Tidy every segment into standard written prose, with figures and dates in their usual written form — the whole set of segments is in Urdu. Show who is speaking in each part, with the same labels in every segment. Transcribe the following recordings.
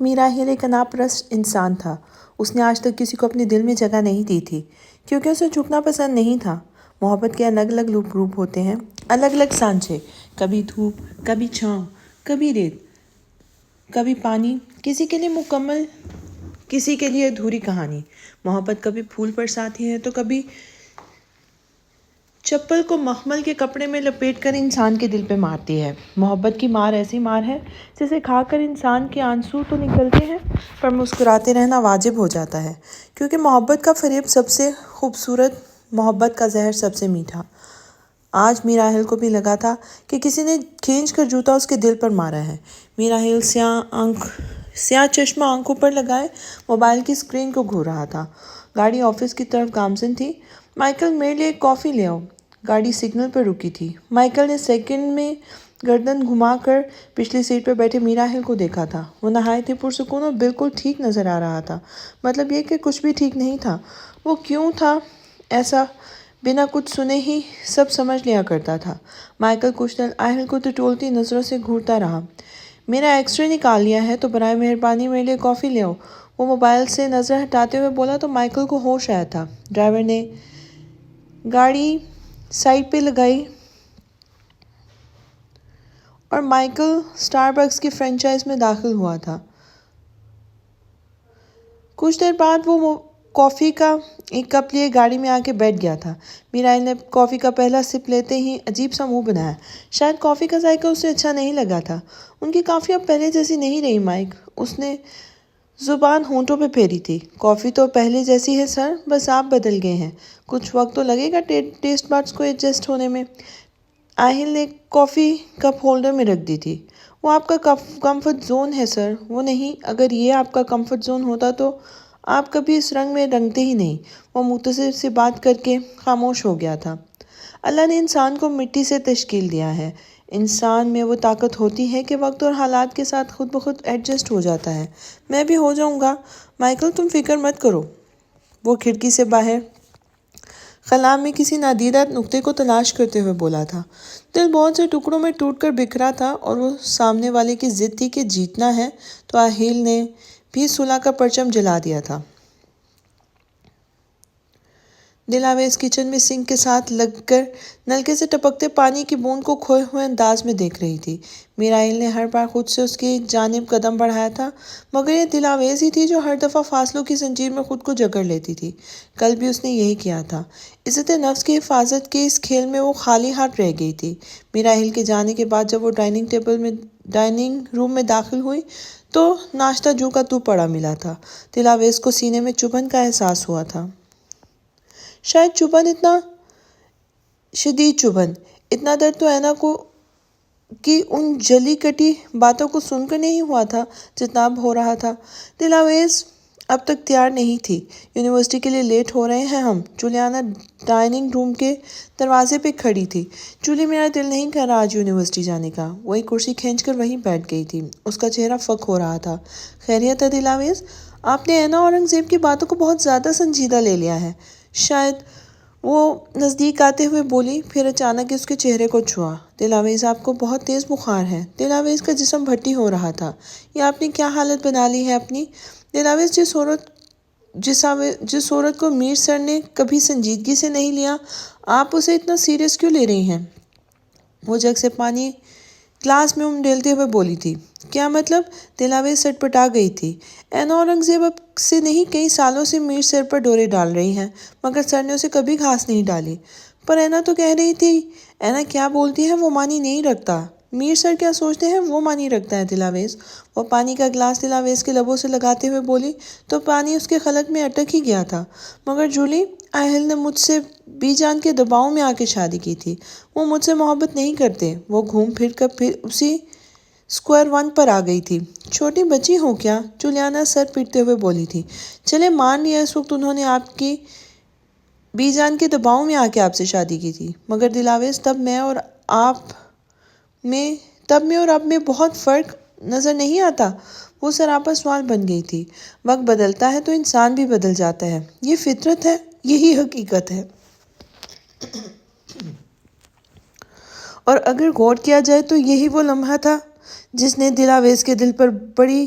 Speaker 1: میراحل ایک انا پرست انسان تھا۔ اس نے آج تک کسی کو اپنے دل میں جگہ نہیں دی تھی کیونکہ اسے جھکنا پسند نہیں تھا۔ محبت کے الگ الگ روپ ہوتے ہیں، الگ الگ سانچے، کبھی دھوپ، کبھی چھاؤں، کبھی ریت، کبھی پانی، کسی کے لیے مکمل، کسی کے لیے ادھوری کہانی۔ محبت کبھی پھول برساتی ہے تو کبھی چپل کو مخمل کے کپڑے میں لپیٹ کر انسان کے دل پہ مارتی ہے۔ محبت کی مار ایسی مار ہے جسے کھا کر انسان کے آنسو تو نکلتے ہیں پر مسکراتے رہنا واجب ہو جاتا ہے، کیونکہ محبت کا فریب سب سے خوبصورت، محبت کا زہر سب سے میٹھا۔ آج میراحل کو بھی لگا تھا کہ کسی نے کھینچ کر جوتا اس کے دل پر مارا ہے۔ میراحل سیاہ چشمہ آنکھوں پر لگائے موبائل کی اسکرین کو گھور رہا تھا۔ گاڑی آفس کی طرف گامزن تھی۔ مائیکل، میرے لیے ایک کافی لے آؤ۔ گاڑی سگنل پر رکی تھی۔ مائیکل نے سیکنڈ میں گردن گھما کر پچھلی سیٹ پر بیٹھے میراحل کو دیکھا تھا۔ وہ نہایت ہی پرسکون اور بالکل ٹھیک نظر آ رہا تھا، مطلب یہ کہ کچھ بھی ٹھیک نہیں تھا۔ وہ کیوں تھا ایسا؟ بنا کچھ سنے ہی سب سمجھ لیا کرتا تھا۔ مائیکل کچھ دیر راحل کو ٹٹولتی نظروں سے گھورتا رہا۔ میرا ایکس رے نکال لیا ہے تو برائے مہربانی میرے لیے کافی لے آؤ۔ وہ موبائل سے نظر ہٹاتے ہوئے بولا تو مائیکل کو ہوش آیا تھا۔ ڈرائیور نے گاڑی سائڈ پہ لگائی اور مائیکل اسٹاربکس کی فرنچائز میں داخل ہوا تھا۔ کچھ دیر بعد وہ کافی کا ایک کپ لیے گاڑی میں آ کے بیٹھ گیا تھا۔ میراحل نے کافی کا پہلا سپ لیتے ہی عجیب سا منہ بنایا۔ شاید کافی کا ذائقہ اسے اچھا نہیں لگا تھا۔ ان کی کافی اب پہلے جیسی نہیں رہی مائک، اس نے زبان ہونٹوں پہ پھیری تھی۔ کافی تو پہلے جیسی ہے سر، بس آپ بدل گئے ہیں۔ کچھ وقت تو لگے گا ٹیسٹ بڈز کو ایڈجسٹ ہونے میں۔ راحل نے کافی کپ ہولڈر میں رکھ دی تھی۔ وہ آپ کا کمفرٹ زون ہے سر۔ وہ نہیں، اگر یہ آپ کا کمفرٹ زون ہوتا تو آپ کبھی اس رنگ میں رنگتے ہی نہیں۔ وہ مختصر سی بات کر کے خاموش ہو گیا تھا۔ اللہ نے انسان کو مٹی سے تشکیل دیا ہے۔ انسان میں وہ طاقت ہوتی ہے کہ وقت اور حالات کے ساتھ خود بخود ایڈجسٹ ہو جاتا ہے۔ میں بھی ہو جاؤں گا مائیکل، تم فکر مت کرو۔ وہ کھڑکی سے باہر خلا میں کسی نادیدہ نقطے کو تلاش کرتے ہوئے بولا تھا۔ دل بہت سے ٹکڑوں میں ٹوٹ کر بکھرا تھا اور وہ سامنے والے کی ضد تھی کہ جیتنا ہے تو راحل نے بھی صلح کا پرچم جلا دیا تھا۔ دلاویز کچن میں سنک کے ساتھ لگ کر نلکے سے ٹپکتے پانی کی بوند کو کھوئے ہوئے انداز میں دیکھ رہی تھی۔ میراحل نے ہر بار خود سے اس کی جانب قدم بڑھایا تھا، مگر یہ دلاویز ہی تھی جو ہر دفعہ فاصلوں کی زنجیر میں خود کو جکڑ لیتی تھی۔ کل بھی اس نے یہی کیا تھا۔ عزت نفس کی حفاظت کے اس کھیل میں وہ خالی ہاتھ رہ گئی تھی۔ میراحل کے جانے کے بعد جب وہ ڈائننگ روم میں داخل ہوئی تو ناشتہ جو کا توں پڑا ملا تھا۔ دلاویز کو سینے میں چبھن کا احساس ہوا تھا۔ شاید چبھن، اتنا شدید چبھن، اتنا درد تو اینا کو کی ان جلی کٹی باتوں کو سن کر نہیں ہوا تھا جتنا اب ہو رہا تھا۔ دلاویز اب تک تیار نہیں تھی۔ یونیورسٹی کے لیے لیٹ ہو رہے ہیں ہم۔ جولیانا ڈائننگ روم کے دروازے پہ کھڑی تھی۔ جولی، میرا دل نہیں کر رہا آج یونیورسٹی جانے کا۔ وہ ایک کرسی کھینچ کر وہیں بیٹھ گئی تھی۔ اس کا چہرہ فک ہو رہا تھا۔ خیریت ہے دلاویز؟ آپ نے اینا اورنگزیب کی باتوں کو بہت زیادہ سنجیدہ لے لیا ہے شاید، وہ نزدیک آتے ہوئے بولی، پھر اچانک اس کے چہرے کو چھوا۔ دلاویز، آپ کو بہت تیز بخار ہے۔ دلاویز کا جسم بھٹی ہو رہا تھا۔ یہ آپ نے کیا حالت بنا لی ہے اپنی؟ دلاویز، جس عورت کو میر سر نے کبھی سنجیدگی سے نہیں لیا، آپ اسے اتنا سیریس کیوں لے رہی ہیں؟ وہ جگ سے پانی گلاس میں انڈیلتے ہوئے بولی تھی۔ کیا مطلب؟ دلاویز سٹپٹا گئی تھی۔ اینا اورنگزیب اب سے نہیں، کئی سالوں سے میر سر پر ڈورے ڈال رہی ہیں، مگر سر نے اسے کبھی گھاس نہیں ڈالی۔ پر اینا تو کہہ رہی تھی۔ اینا کیا بولتی ہے وہ معنی نہیں رکھتا۔ میر سر کیا سوچتے ہیں وہ معنی رکھتا ہے دلاویز۔ وہ پانی کا گلاس دلاویز کے لبوں سے لگاتے ہوئے بولی تو پانی اس کے حلق میں اٹک ہی گیا تھا۔ مگر جولی، راحل نے مجھ سے بی جان کے دباؤ میں آ کے شادی کی تھی۔ وہ مجھ سے محبت نہیں کرتے۔ وہ گھوم پھر کر پھر اسی اسکوائر ون پر آ گئی تھی۔ چھوٹی بچی ہو کیا؟ جولیانا سر پیٹتے ہوئے بولی تھی۔ چلے مان لیا اس وقت انہوں نے آپ کی بی جان کے دباؤ میں آ کے آپ سے شادی کی تھی، مگر دلاویز تب میں اور اب میں بہت فرق نظر نہیں آتا؟ وہ سراپا سوال بن گئی تھی۔ وقت بدلتا ہے تو انسان بھی بدل جاتا ہے، یہ فطرت ہے، یہی حقیقت ہے۔ اور اگر غور کیا جائے تو یہی وہ لمحہ تھا جس نے دلاویز کے دل پر بڑی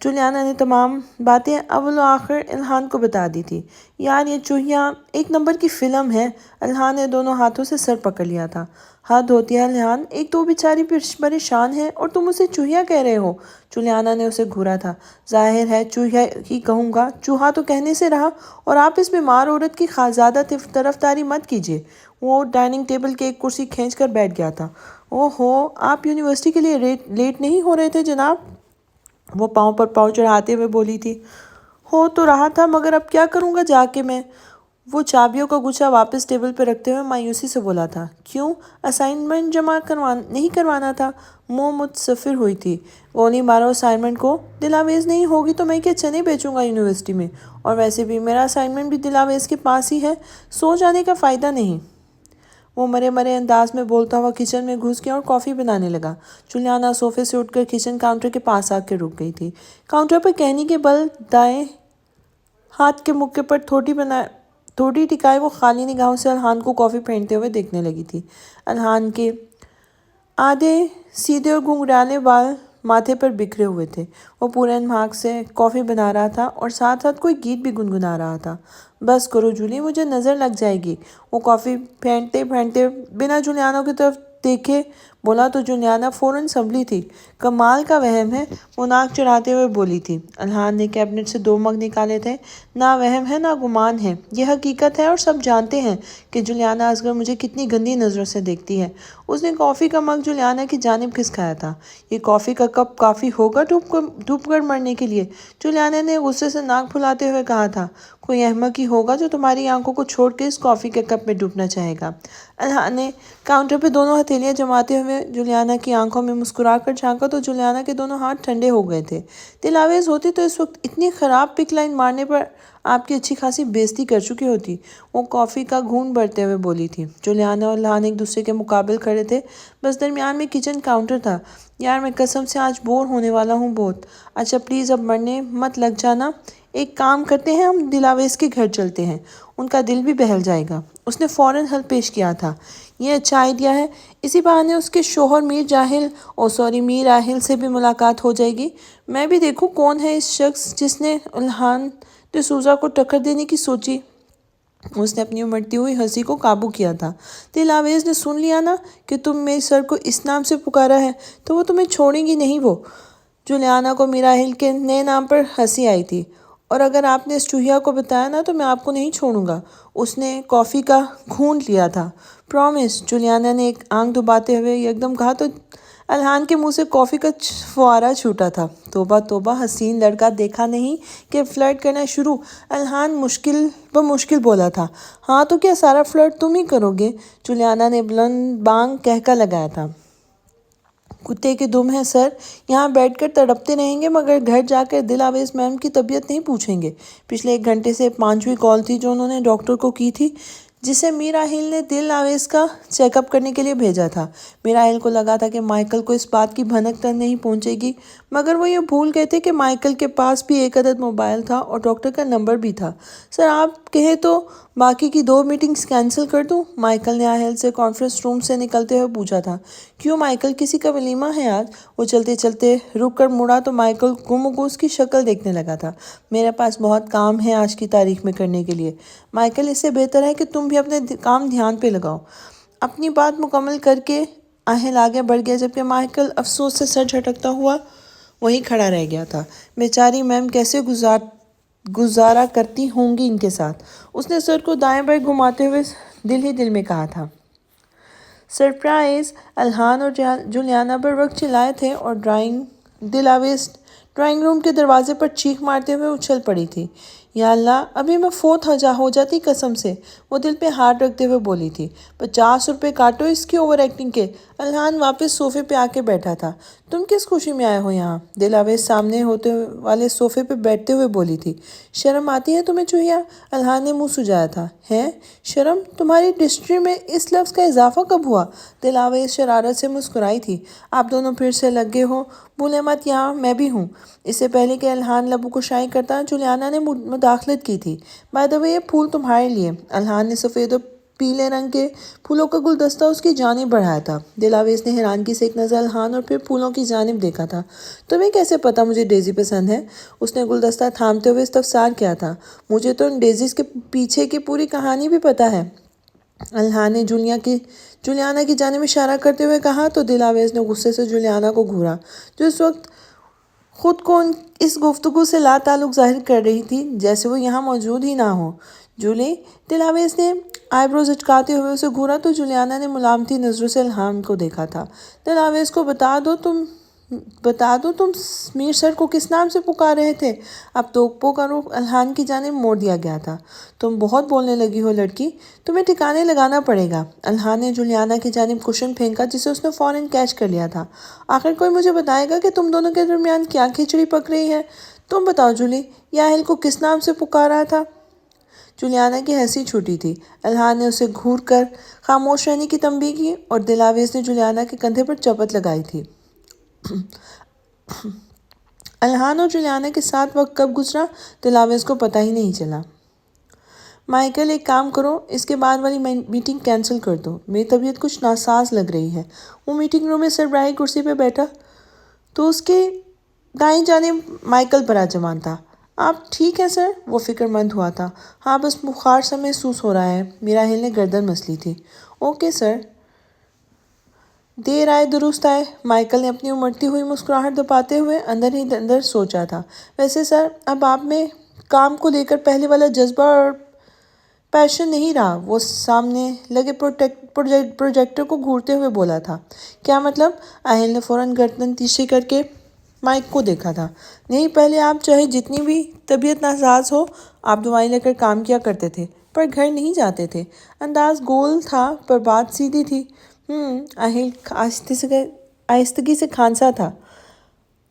Speaker 1: جولیانا نے تمام باتیں اول و آخر الہان کو بتا دی تھی۔ یار یہ چوہیاں ایک نمبر کی فلم ہے۔ الہان نے دونوں ہاتھوں سے سر پکڑ لیا تھا۔ حد ہوتی ہے الہان، ایک تو وہ بیچاری پریشان ہے اور تم اسے چوہیا کہہ رہے ہو۔ جولیانا نے اسے گھورا تھا۔ ظاہر ہے چوہیا ہی کہوں گا، چوہا تو کہنے سے رہا، اور آپ اس بیمار عورت کی زیادہ طرفداری مت کیجیے۔ وہ ڈائننگ ٹیبل کے ایک کرسی کھینچ کر بیٹھ گیا تھا۔ اوہو، آپ یونیورسٹی کے لیے لیٹ نہیں ہو رہے تھے جناب؟ وہ پاؤں پر پاؤں چڑھاتے ہوئے بولی تھی۔ ہو تو رہا تھا، مگر اب کیا کروں گا جا کے میں؟ وہ چابیوں کا گچھا واپس ٹیبل پہ رکھتے ہوئے مایوسی سے بولا تھا۔ کیوں؟ اسائنمنٹ جمع نہیں کروانا تھا؟ متصفر ہوئی تھی۔ گولی مارو اسائنمنٹ کو، دل آویز نہیں ہوگی تو میں کیا چنے بیچوں گا یونیورسٹی میں؟ اور ویسے بھی میرا اسائنمنٹ بھی دل آویز کے پاس ہی ہے، سو جانے کا فائدہ نہیں۔ وہ مرے انداز میں بولتا ہوا کچن میں گھس گیا اور کافی بنانے لگا۔ جولیانا صوفے سے اٹھ کر کچن کاؤنٹر کے پاس آ کے رک گئی تھی۔ کاؤنٹر پر کہنی کے بل دائیں ہاتھ کے مکے پر تھوڑی ٹکائے وہ خالی نگاہوں سے الہان کو کافی پھینکتے ہوئے دیکھنے لگی تھی۔ الہان کے آدھے سیدھے اور گھنگھرانے بال ماتھے پر بکھرے ہوئے تھے۔ وہ پورے دماغ سے کافی بنا رہا تھا اور ساتھ ساتھ کوئی گیت بھی گنگنا رہا تھا۔ بس کرو جولی، مجھے نظر لگ جائے گی۔ وہ کافی پھینکتے بنا جولیانا کی طرف دیکھے بولا تو جولیانا فوراً سنبھلی تھی۔ کمال کا وہم ہے، وہ ناک چڑھاتے ہوئے بولی تھی۔ الہان نے کیبنٹ سے 2 مگ نکالے تھے۔ نہ وہم ہے نہ گمان ہے، یہ حقیقت ہے، اور سب جانتے ہیں کہ جولیانا اصغر مجھے کتنی گندی نظروں سے دیکھتی ہے۔ اس نے کافی کا مگ جولیانا کی جانب کھسکایا تھا۔ یہ کافی کا کپ کافی ہوگا ڈوب کر مرنے کے لیے؟ جولیانا نے غصے سے ناک پھلاتے ہوئے کہا تھا۔ کوئی احمق ہی ہوگا جو تمہاری آنکھوں کو چھوڑ کے اس کافی کے کپ میں ڈوبنا چاہے گا۔ الہان نے کاؤنٹر پہ دونوں ہتھیلیاں جماتے ہوئے جولیانا کی آنکھوں میں مسکرا کر جھانکا تو جولیانا کے دونوں ہاتھ ٹھنڈے ہو گئے تھے۔ دل آویز ہوتی تو اس وقت اتنی خراب پک لائن مارنے پر آپ کی اچھی خاصی بےعزتی کر چکی ہوتی۔ وہ کافی کا گھونٹ بھرتے ہوئے بولی تھی۔ جولیانا اور الہان ایک دوسرے کے مقابل کھڑے تھے، بس درمیان میں کچن کاؤنٹر تھا۔ یار میں قسم سے آج بور ہونے والا ہوں بہت۔ اچھا پلیز اب مرنے مت لگ جانا۔ ایک کام کرتے ہیں، ہم دل آویز کے گھر چلتے ہیں، ان کا دل بھی بہل جائے گا۔ اس نے فوراً حل پیش کیا تھا۔ یہ اچھا آئیڈیا ہے، اسی بہانے اس کے شوہر میر راحل سے بھی ملاقات ہو جائے گی۔ میں بھی دیکھوں کون ہے اس شخص جس نے الہان ڈسوزا کو ٹکر دینے کی سوچی۔ اس نے اپنی امڑتی ہوئی ہنسی کو قابو کیا تھا۔ دل آویز نے سن لیا نا کہ تم میرے سر کو اس نام سے پکارا ہے تو وہ تمہیں چھوڑیں گی نہیں۔ وہ جولیانا کو میر راحل کے نئے نام پر ہنسی آئی تھی۔ اور اگر آپ نے اس چوہیا کو بتایا نا تو میں آپ کو نہیں چھوڑوں گا۔ اس نے کافی کا گھونٹ لیا تھا۔ پرومس، جولیانا نے ایک آنکھ دباتے ہوئے یکدم کہا تو الہان کے منہ سے کافی کا فوارہ چھوٹا تھا۔ توبہ توبہ، حسین لڑکا دیکھا نہیں کہ فلرٹ کرنا شروع؟ الہان مشکل بولا تھا۔ ہاں تو کیا سارا فلرٹ تم ہی کرو گے؟ جولیانا نے بلند بانگ کہکا لگایا تھا۔ کتے کے دم ہیں سر، یہاں بیٹھ کر تڑپتے رہیں گے مگر گھر جا کر دل آویز میم کی طبیعت نہیں پوچھیں گے۔ پچھلے 1 گھنٹے سے 5ویں کال تھی جو انہوں نے ڈاکٹر کو کی تھی، جسے میر راحل نے دل آویز کا چیک اپ کرنے کے لیے بھیجا تھا۔ میر راحل کو لگا تھا کہ مائیکل کو اس بات کی بھنک تک نہیں پہنچے گی، مگر وہ یہ بھول گئے تھے کہ مائیکل کے پاس بھی 1 عدد موبائل تھا اور ڈاکٹر کا نمبر بھی تھا۔ سر آپ کہیں تو باقی کی 2 میٹنگز کینسل کر دوں؟ مائیکل نے راحل سے کانفرنس روم سے نکلتے ہوئے پوچھا تھا۔ کیوں مائیکل، کسی کا ولیمہ ہے آج؟ وہ چلتے چلتے رک کر مڑا تو مائیکل گم و گوش کی شکل دیکھنے لگا تھا۔ میرے پاس بہت کام ہے آج کی تاریخ میں کرنے کے لیے۔ مائیکل، اس سے بہتر ہے کہ تم بھی اپنے کام دھیان پہ لگاؤ۔ اپنی بات مکمل کر کے راحل آگے بڑھ گیا جبکہ مائیکل افسوس سے سر جھٹکتا ہوا وہیں کھڑا رہ گیا تھا۔ بیچاری میم کیسے گزارا کرتی ہوں گی ان کے ساتھ؟ اس نے سر کو دائیں بائیں گھماتے ہوئے دل ہی دل میں کہا تھا۔ سرپرائز! الہان اور جولیانا بر وقت چلائے تھے اور دل آویز ڈرائنگ روم کے دروازے پر چیخ مارتے ہوئے اچھل پڑی تھی۔ یا اللہ، ابھی میں فوت ہو جاتی قسم سے، وہ دل پہ ہاتھ رکھتے ہوئے بولی تھی۔ 50 روپے کاٹو اس کی اوور ایکٹنگ کے۔ الہان واپس صوفے پہ آ کے بیٹھا تھا۔ تم کس خوشی میں آئے ہو یہاں؟ دل آویز سامنے ہوتے والے صوفے پہ بیٹھتے ہوئے بولی تھی۔ شرم آتی ہے تمہیں چوہیا؟ الہان نے منہ سجایا تھا۔ ہیں؟ شرم؟ تمہاری ڈکشنری میں اس لفظ کا اضافہ کب ہوا؟ دل آویز شرارت سے مسکرائی تھی۔ آپ دونوں پھر سے لگے ہو، بھولے مت یہاں میں بھی ہوں۔ اس سے پہلے کہ الہان لبوں کو شائع کرتا، جولیانا نے مداخلت کی تھی۔ بائی دی وے، یہ پھول تمہارے لیے۔ الہان نے سفید و پیلے رنگ کے پھولوں کا گلدستہ اس کی جانب بڑھایا تھا۔ دلاویز نے حیرانگی سے ایک نظر الحان اور پھر پھولوں کی جانب دیکھا تھا۔ تمہیں کیسے پتا مجھے ڈیزی پسند ہے؟ اس نے گلدستہ تھامتے ہوئے استفسار کیا تھا۔ مجھے تو ان ڈیزیز کے پیچھے کی پوری کہانی بھی پتا ہے، الحان نے جولیانا کی جانب اشارہ کرتے ہوئے کہا تو دلاویز نے غصے سے جولیانا کو گھورا، جو اس وقت خود کو اس گفتگو سے لا تعلق ظاہر کر رہی تھی، جیسے وہ یہاں موجود ہی نہ ہو۔ جولی، دلاویز نے آئی بروز اچکاتے ہوئے اسے گھورا تو جولیانا نے ملامتی نظروں سے الحان کو دیکھا تھا۔ دلاویز کو بتا دو تم میر سر کو کس نام سے پکار رہے تھے؟ اب توپوں کا رخ الحان کی جانب موڑ دیا گیا تھا۔ تم بہت بولنے لگی ہو لڑکی، تمہیں ٹھکانے لگانا پڑے گا۔ الحان نے جولیانا کی جانب کوشن پھینکا جسے اس نے فوراً کیچ کر لیا تھا۔ آخر کوئی مجھے بتائے گا کہ تم دونوں کے درمیان کیا کھچڑی پک رہی ہے؟ تم بتاؤ جولی، یاہل کو کس نام سے پکارا تھا؟ جولیانا کی ہنسی چھوٹی تھی۔ الحان نے اسے گھور کر خاموش رہنے کی تنبیہ کی اور دلاویز نے جولیانا کے کندھے پر چپت لگائی تھی۔ الحان اور جولیانا کے ساتھ وقت کب گزرا دلاویز کو پتہ ہی نہیں چلا۔ مائیکل، ایک کام کرو، اس کے بعد والی میٹنگ کینسل کر دو، میری طبیعت کچھ ناساز لگ رہی ہے۔ وہ میٹنگ روم میں سربراہی کرسی پہ بیٹھا تو اس کے دائیں جانب مائیکل براجمان تھا۔ آپ ٹھیک ہیں سر؟ وہ فکر مند ہوا تھا۔ ہاں، بس بخار سا محسوس ہو رہا ہے۔ میراحیل نے گردن مسلی تھی۔ Okay sir. دیر آئے درست آئے، مائیکل نے اپنی امڑتی ہوئی مسکراہٹ دباتے ہوئے اندر ہی اندر سوچا تھا۔ ویسے سر، اب آپ میں کام کو لے کر پہلے والا جذبہ اور پیشن نہیں رہا۔ وہ سامنے لگے پروجیکٹر کو گھورتے ہوئے بولا تھا۔ کیا مطلب؟ آہل نے فوراً گردن تیزی کر کے مائک کو دیکھا تھا۔ نہیں، پہلے آپ چاہے جتنی بھی طبیعت ناساز ہو، آپ دعائیں لے کر کام کیا کرتے تھے، پر گھر نہیں جاتے تھے۔ انداز گول تھا پر بات سیدھی تھی۔ آہل آہستگی سے کھانسا تھا۔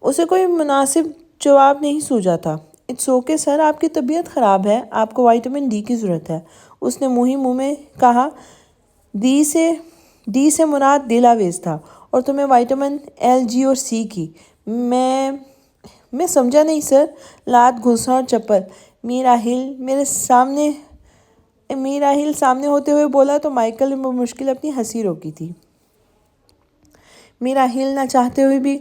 Speaker 1: اسے کوئی مناسب جواب نہیں سوجا تھا۔ اٹس اوکے سر، آپ کی طبیعت خراب ہے، آپ کو وائٹامن ڈی کی ضرورت ہے، اس نے منہ میں کہا۔ ڈی سے مراد دلاویز تھا، اور تمہیں وائٹامن ایل، جی اور سی کی۔ میں سمجھا نہیں سر۔ لات، گھوسا اور چپل۔ میراحیل سامنے ہوتے ہوئے بولا تو مائیکل نے بمشکل اپنی ہنسی روکی تھی۔ میراحیل نہ چاہتے ہوئے بھی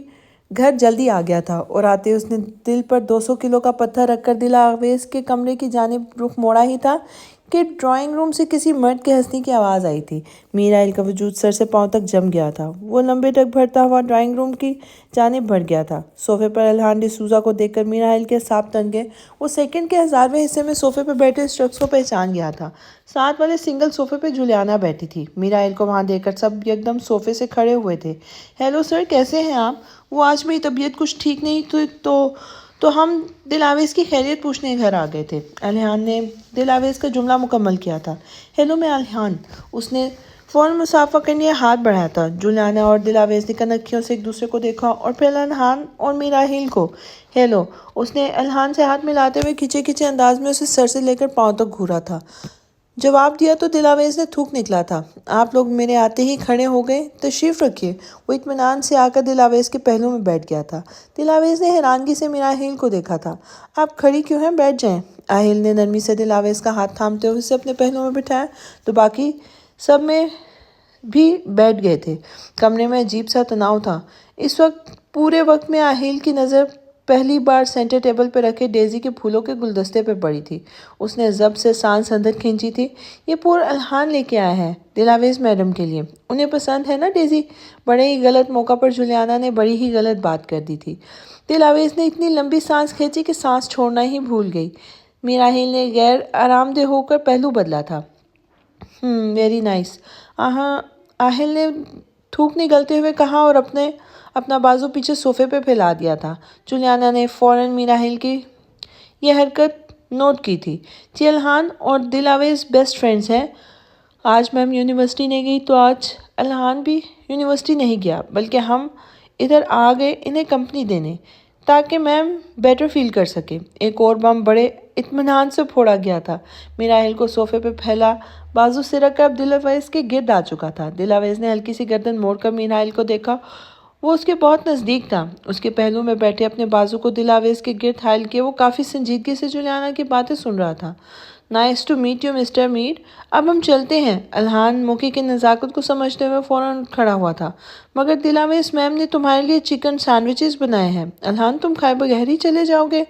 Speaker 1: گھر جلدی آ گیا تھا اور آتے اس نے دل پر 200 کلو کا پتھر رکھ کر دلاویز کے کمرے کی جانب رخ موڑا ہی تھا کہ ڈرائنگ روم سے کسی مرد کے ہنسنے کی آواز آئی تھی۔ میراحیل کا وجود سر سے پاؤں تک جم گیا تھا۔ وہ لمبے ڈگ بھرتا ہوا ڈرائنگ روم کی جانب بڑھ گیا تھا۔ صوفے پر الحان ڈسوزا کو دیکھ کر میراحیل کے اعصاب تن گئے۔ وہ سیکنڈ کے 1000ویں حصے میں صوفے پہ بیٹھے اس شخص کو پہچان گیا تھا۔ ساتھ والے سنگل صوفے پہ جولیانا بیٹھی تھی۔ میراحیل کو وہاں دیکھ کر سب یکدم صوفے سے کھڑے ہوئے تھے۔ ہیلو سر، کیسے ہیں آپ؟ وہ آج میری طبیعت کچھ ٹھیک نہیں تھی تو ہم دلاویز کی خیریت پوچھنے گھر آ گئے تھے۔ الحان نے دلاویز کا جملہ مکمل کیا تھا۔ ہیلو، میں الحان۔ اس نے فوراً مصافحہ کرنے کا ہاتھ بڑھایا تھا۔ جولیانا اور دلاویز نے کنکھیوں سے ایک دوسرے کو دیکھا اور پھر الحان اور میراحیل کو۔ ہیلو، اس نے الحان سے ہاتھ ملاتے ہوئے کھچے کھچے انداز میں اسے سر سے لے کر پاؤں تک گھورا تھا۔ جواب دیا تو دلاویز نے تھوک نکلا تھا۔ آپ لوگ میرے آتے ہی کھڑے ہو گئے، تشریف رکھیے۔ وہ اطمینان سے آ کر دلاویز کے پہلو میں بیٹھ گیا تھا۔ دلاویز نے حیرانگی سے میراحیل کو دیکھا تھا۔ آپ کھڑی کیوں ہیں؟ بیٹھ جائیں۔ آہل نے نرمی سے دلاویز کا ہاتھ تھامتے ہوئے اسے اپنے پہلو میں بٹھایا تو باقی سب میں بھی بیٹھ گئے تھے۔ کمرے میں عجیب سا تناؤ تھا۔ اس پورے وقت میں آہل کی نظر پہلی بار سینٹر ٹیبل پہ رکھے ڈیزی کے پھولوں کے گلدستے پہ پڑی تھی۔ اس نے ضبط سے سانس اندر کھینچی تھی۔ یہ پھول الحان لے کے آیا ہے دلاویز میڈم کے لیے، انہیں پسند ہے نا ڈیزی؟ بڑے ہی غلط موقع پر جولیانا نے بڑی ہی غلط بات کر دی تھی۔ دلاویز نے اتنی لمبی سانس کھینچی کہ سانس چھوڑنا ہی بھول گئی۔ میراحیل نے غیر آرام دہ ہو کر پہلو بدلا تھا۔ ویری نائس، آہل نے تھوک نگلتے ہوئے کہا اور اپنا بازو پیچھے صوفے پہ پھیلا دیا تھا۔ جولیانا نے فوراً میراحیل کی یہ حرکت نوٹ کی تھی۔ جی، الحان اور دلاویز بیسٹ فرینڈز ہیں۔ آج میم یونیورسٹی نہیں گئی تو آج الحان بھی یونیورسٹی نہیں گیا، بلکہ ہم ادھر آ گئے انہیں کمپنی دینے تاکہ میم بیٹر فیل کر سکے۔ ایک اور بم بڑے اطمینان سے پھوڑا گیا تھا۔ میراحیل کو صوفے پہ پھیلا بازو سے رکھ کر اب دلاویز کے گرد آ چکا تھا۔ دلاویز نے ہلکی سی گردن موڑ کر میراحیل کو دیکھا۔ وہ اس کے بہت نزدیک تھا۔ اس کے پہلو میں بیٹھے اپنے بازو کو دلاویز کے گرد حائل کیے وہ کافی سنجیدگی سے جولیانا کی باتیں سن رہا تھا۔ Nice to meet you mister Mir, اب ہم چلتے ہیں۔ الحان موقع کی نزاکت کو سمجھتے ہوئے فوراً کھڑا ہوا تھا۔ مگر دلاویز میم نے تمہارے لیے چکن سینڈوچز بنائے ہیں۔ الحان تم کھائے بغیر ہی چلے جاؤ گے؟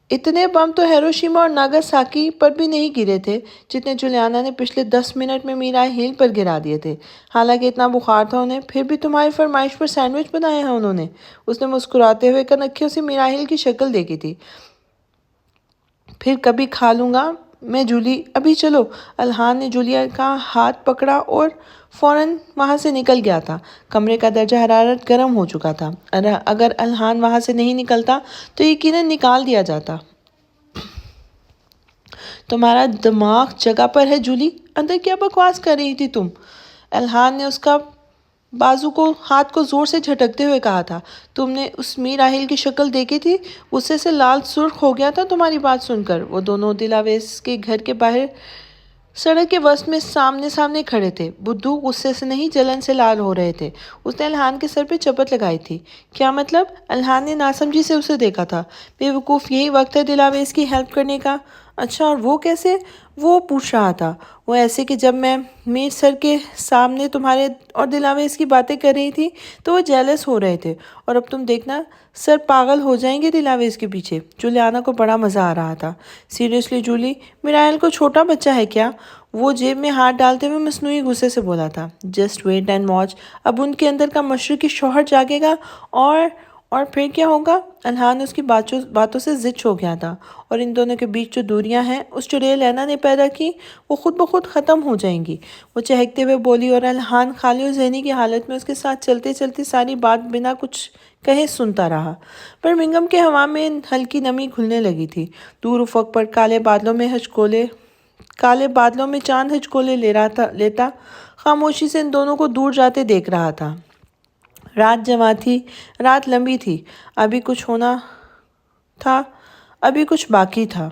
Speaker 1: اتنے بم تو ہیروشیما اور ناگاساکی پر بھی نہیں گرے تھے جتنے جولیانا نے پچھلے 10 منٹ میں میرا ہیل پر گرا دیے تھے۔ حالانکہ اتنا بخار تھا انہیں، پھر بھی تمہاری فرمائش پر سینڈوچ بنائے ہیں انہوں نے۔ اس نے مسکراتے ہوئے کنکھیوں سے میرا ہیل کی شکل دیکھی تھی۔ پھر کبھی کھا لوں گا میں جولی، ابھی چلو۔ الحان نے جولیا کا ہاتھ پکڑا اور فوراً وہاں سے نکل گیا تھا۔ کمرے کا درجہ حرارت گرم ہو چکا تھا۔ اگر الحان وہاں سے نہیں نکلتا تو یقیناً نکال دیا جاتا۔ تمہارا دماغ جگہ پر ہے جولی؟ اندر کیا بکواس کر رہی تھی تم؟ الحان نے اس کا ہاتھ کو زور سے جھٹکتے ہوئے کہا تھا۔ تم نے اس میراحیل کی شکل دیکھی تھی؟ غصے سے لال سرخ ہو گیا تھا تمہاری بات سن کر۔ وہ دونوں دلاویز کے گھر کے باہر سڑک کے وسط میں سامنے سامنے کھڑے تھے۔ بدھو غصے سے نہیں جلن سے لال ہو رہے تھے۔ اس نے الحان کے سر پہ چپت لگائی تھی۔ کیا مطلب؟ الحان نے ناسمجھی سے اسے دیکھا تھا۔ بے وقوف، یہی وقت ہے دلاویز کی ہیلپ کرنے کا۔ اچھا، اور وہ کیسے؟ وہ پوچھ رہا تھا۔ وہ ایسے کہ جب میں میر سر کے سامنے تمہارے اور دلاویز کی باتیں کر رہی تھی تو وہ جیلس ہو رہے تھے، اور اب تم دیکھنا سر پاگل ہو جائیں گے دلاویز کے پیچھے۔ جولیانا کو بڑا مزہ آ رہا تھا۔ سیریسلی جولی، میراحیل کو چھوٹا بچہ ہے کیا؟ وہ جیب میں ہاتھ ڈالتے ہوئے مصنوعی غصے سے بولا تھا۔ جسٹ ویٹ اینڈ واچ، اب ان کے اندر کا مشرقی شوہر جاگے گا اور پھر کیا ہوگا؟ الحان اس کی باتوں سے زچ ہو گیا تھا، اور ان دونوں کے بیچ جو دوریاں ہیں اس چڑیل لینا نے پیدا کی وہ خود بخود ختم ہو جائیں گی۔ وہ چہکتے ہوئے بولی، اور الحان خالی و ذہنی کی حالت میں اس کے ساتھ چلتے چلتے ساری بات بنا کچھ کہے سنتا رہا۔ برمنگھم کے ہوا میں ہلکی نمی گھلنے لگی تھی۔ دور افق پر کالے بادلوں میں چاند ہچکولے لیتا خاموشی سے ان دونوں کو دور جاتے دیکھ رہا تھا۔ رات جمع تھی، رات لمبی تھی، ابھی کچھ ہونا تھا، ابھی کچھ باقی تھا۔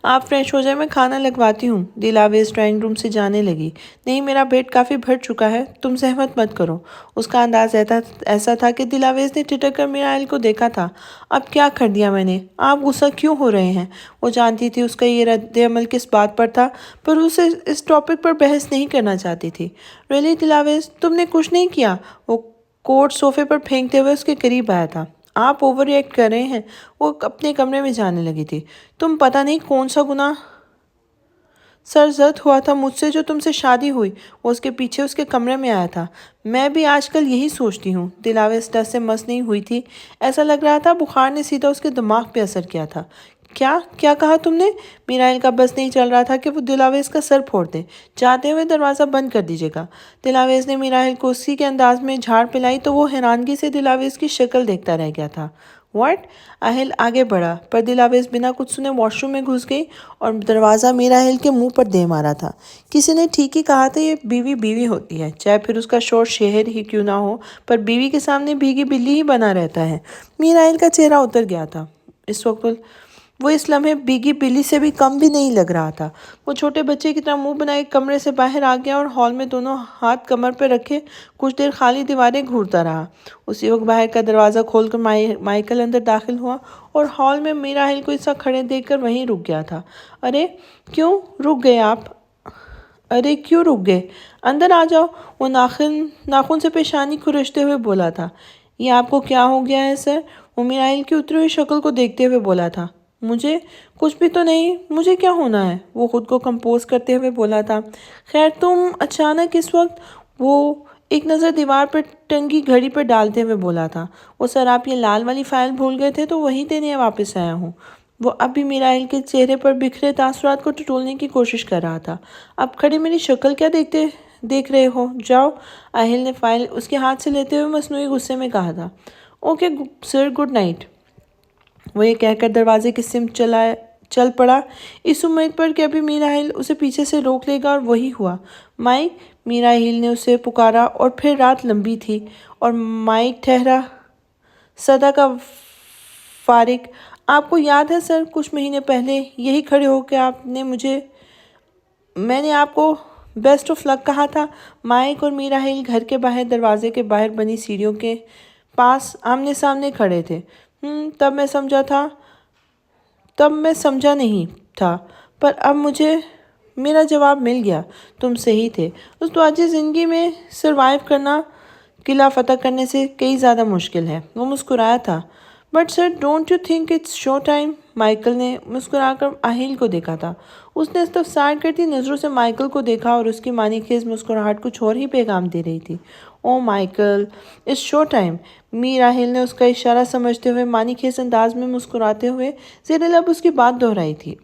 Speaker 1: آپ فریش ہو جائیں، میں کھانا لگواتی ہوں۔ دلاویز ڈرائنگ روم سے جانے لگی۔ نہیں، میرا پیٹ کافی بھر چکا ہے، تم زحمت مت کرو۔ اس کا انداز ایسا تھا کہ دلاویز نے ٹھٹک کر میراحیل کو دیکھا تھا۔ اب کیا کر دیا میں نے؟ آپ غصہ کیوں ہو رہے ہیں؟ وہ جانتی تھی اس کا یہ رد عمل کس بات پر تھا، پر اسے اس ٹاپک پر بحث نہیں کرنا چاہتی تھی۔ ریلی دلاویز، تم نے کچھ نہیں کیا۔ وہ کوٹ صوفے پر پھینکتے ہوئے اس کے قریب آیا تھا۔ آپ اوور ریئیکٹ کر رہے ہیں۔ وہ اپنے کمرے میں جانے لگی تھی۔ تم پتہ نہیں کون سا گناہ سرزد ہوا تھا مجھ سے جو تم سے شادی ہوئی۔ وہ اس کے پیچھے اس کے کمرے میں آیا تھا۔ میں بھی آج کل یہی سوچتی ہوں۔ دلاویز ڈر سے مس نہیں ہوئی تھی۔ ایسا لگ رہا تھا بخار نے سیدھا اس کے دماغ پہ اثر کیا تھا۔ کیا کہا تم نے؟ میراحیل کا بس نہیں چل رہا تھا کہ وہ دلاویز کا سر پھوڑ دے۔ جاتے ہوئے دروازہ بند کر دیجیے گا۔ دلاویز نے میراحیل کو اسی کے انداز میں جھاڑ پلائی تو وہ حیرانگی سے دلاویز کی شکل دیکھتا رہ گیا تھا۔ واٹ؟ اہل آگے بڑھا، پر دلاویز بنا کچھ سنے واش روم میں گھس گئی اور دروازہ میراحیل کے منہ پر دے مارا تھا۔ کسی نے ٹھیک ہی کہا تھا، یہ بیوی بیوی ہوتی ہے، چاہے پھر اس کا شوہر شہر ہی کیوں نہ ہو، پر بیوی کے سامنے بھیگی بلی ہی بنا رہتا ہے۔ میراحیل کا چہرہ اتر گیا تھا۔ اس وقت وہ اس لمحے بھیگی بلی سے بھی کم بھی نہیں لگ رہا تھا۔ وہ چھوٹے بچے کی طرح منہ بنائے کمرے سے باہر آ گیا اور ہال میں دونوں ہاتھ کمر پہ رکھے کچھ دیر خالی دیواریں گھورتا رہا۔ اسی وقت باہر کا دروازہ کھول کر مائیکل اندر داخل ہوا اور ہال میں میراحیل کو ایسا کھڑے دیکھ کر وہیں رک گیا تھا۔ ارے کیوں رک گئے آپ؟ کیوں رک گئے؟ اندر آ جاؤ، وہ ناخن سے پیشانی کھرچتے ہوئے بولا تھا۔ یہ آپ کو کیا ہو گیا ہے سر؟ وہ میراحیل کی اتری ہوئی شکل کو دیکھتے ہوئے بولا تھا۔ مجھے کچھ بھی تو نہیں، مجھے کیا ہونا ہے؟ وہ خود کو کمپوز کرتے ہوئے بولا تھا۔ خیر تم اچانک اس وقت، وہ ایک نظر دیوار پر ٹنگی گھڑی پر ڈالتے ہوئے بولا تھا۔ وہ سر، آپ یہ لال والی فائل بھول گئے تھے تو وہیں دینے واپس آیا ہوں۔ وہ اب بھی میراحیل کے چہرے پر بکھرے تاثرات کو ٹٹولنے کی کوشش کر رہا تھا۔ اب کھڑی میری شکل کیا دیکھ رہے ہو؟ جاؤ۔ اہل نے فائل اس کے ہاتھ سے لیتے ہوئے مصنوعی غصے میں کہا تھا۔ Okay sir, good night. وہ یہ کہہ کر دروازے کی سمت چل پڑا، اس امید پر کہ ابھی میراحیل اسے پیچھے سے روک لے گا، اور وہی ہوا۔ مائک، میراحیل نے اسے پکارا، اور پھر رات لمبی تھی اور مائک ٹھہرا۔ صدا کا فارغ، آپ کو یاد ہے سر، کچھ مہینے پہلے یہی کھڑے ہو کے میں نے آپ کو بیسٹ آف لک کہا تھا۔ مائک اور میراحیل گھر کے باہر دروازے کے باہر بنی سیڑھیوں کے پاس آمنے سامنے کھڑے تھے۔ تب میں سمجھا تھا تب میں سمجھا نہیں تھا، پر اب مجھے میرا جواب مل گیا۔ تم صحیح تھے۔ اس دواجی زندگی میں سروائیو کرنا قلعہ فتح کرنے سے کئی زیادہ مشکل ہے۔ وہ مسکرایا تھا۔ But sir, don't you think it's show time? Michael نے مسکرا کر آہیل کو دیکھا تھا۔ اس نے استفسار کرتی نظروں سے مائیکل کو دیکھا اور اس کی معنی خیز مسکراہٹ کچھ اور ہی پیغام دے رہی تھی۔ او مائیکل، اٹس شو ٹائم! میر راہیل نے اس کا اشارہ سمجھتے ہوئے معنی خیز انداز میں مسکراتے ہوئے زیر لب اس کی بات دہرائی تھی۔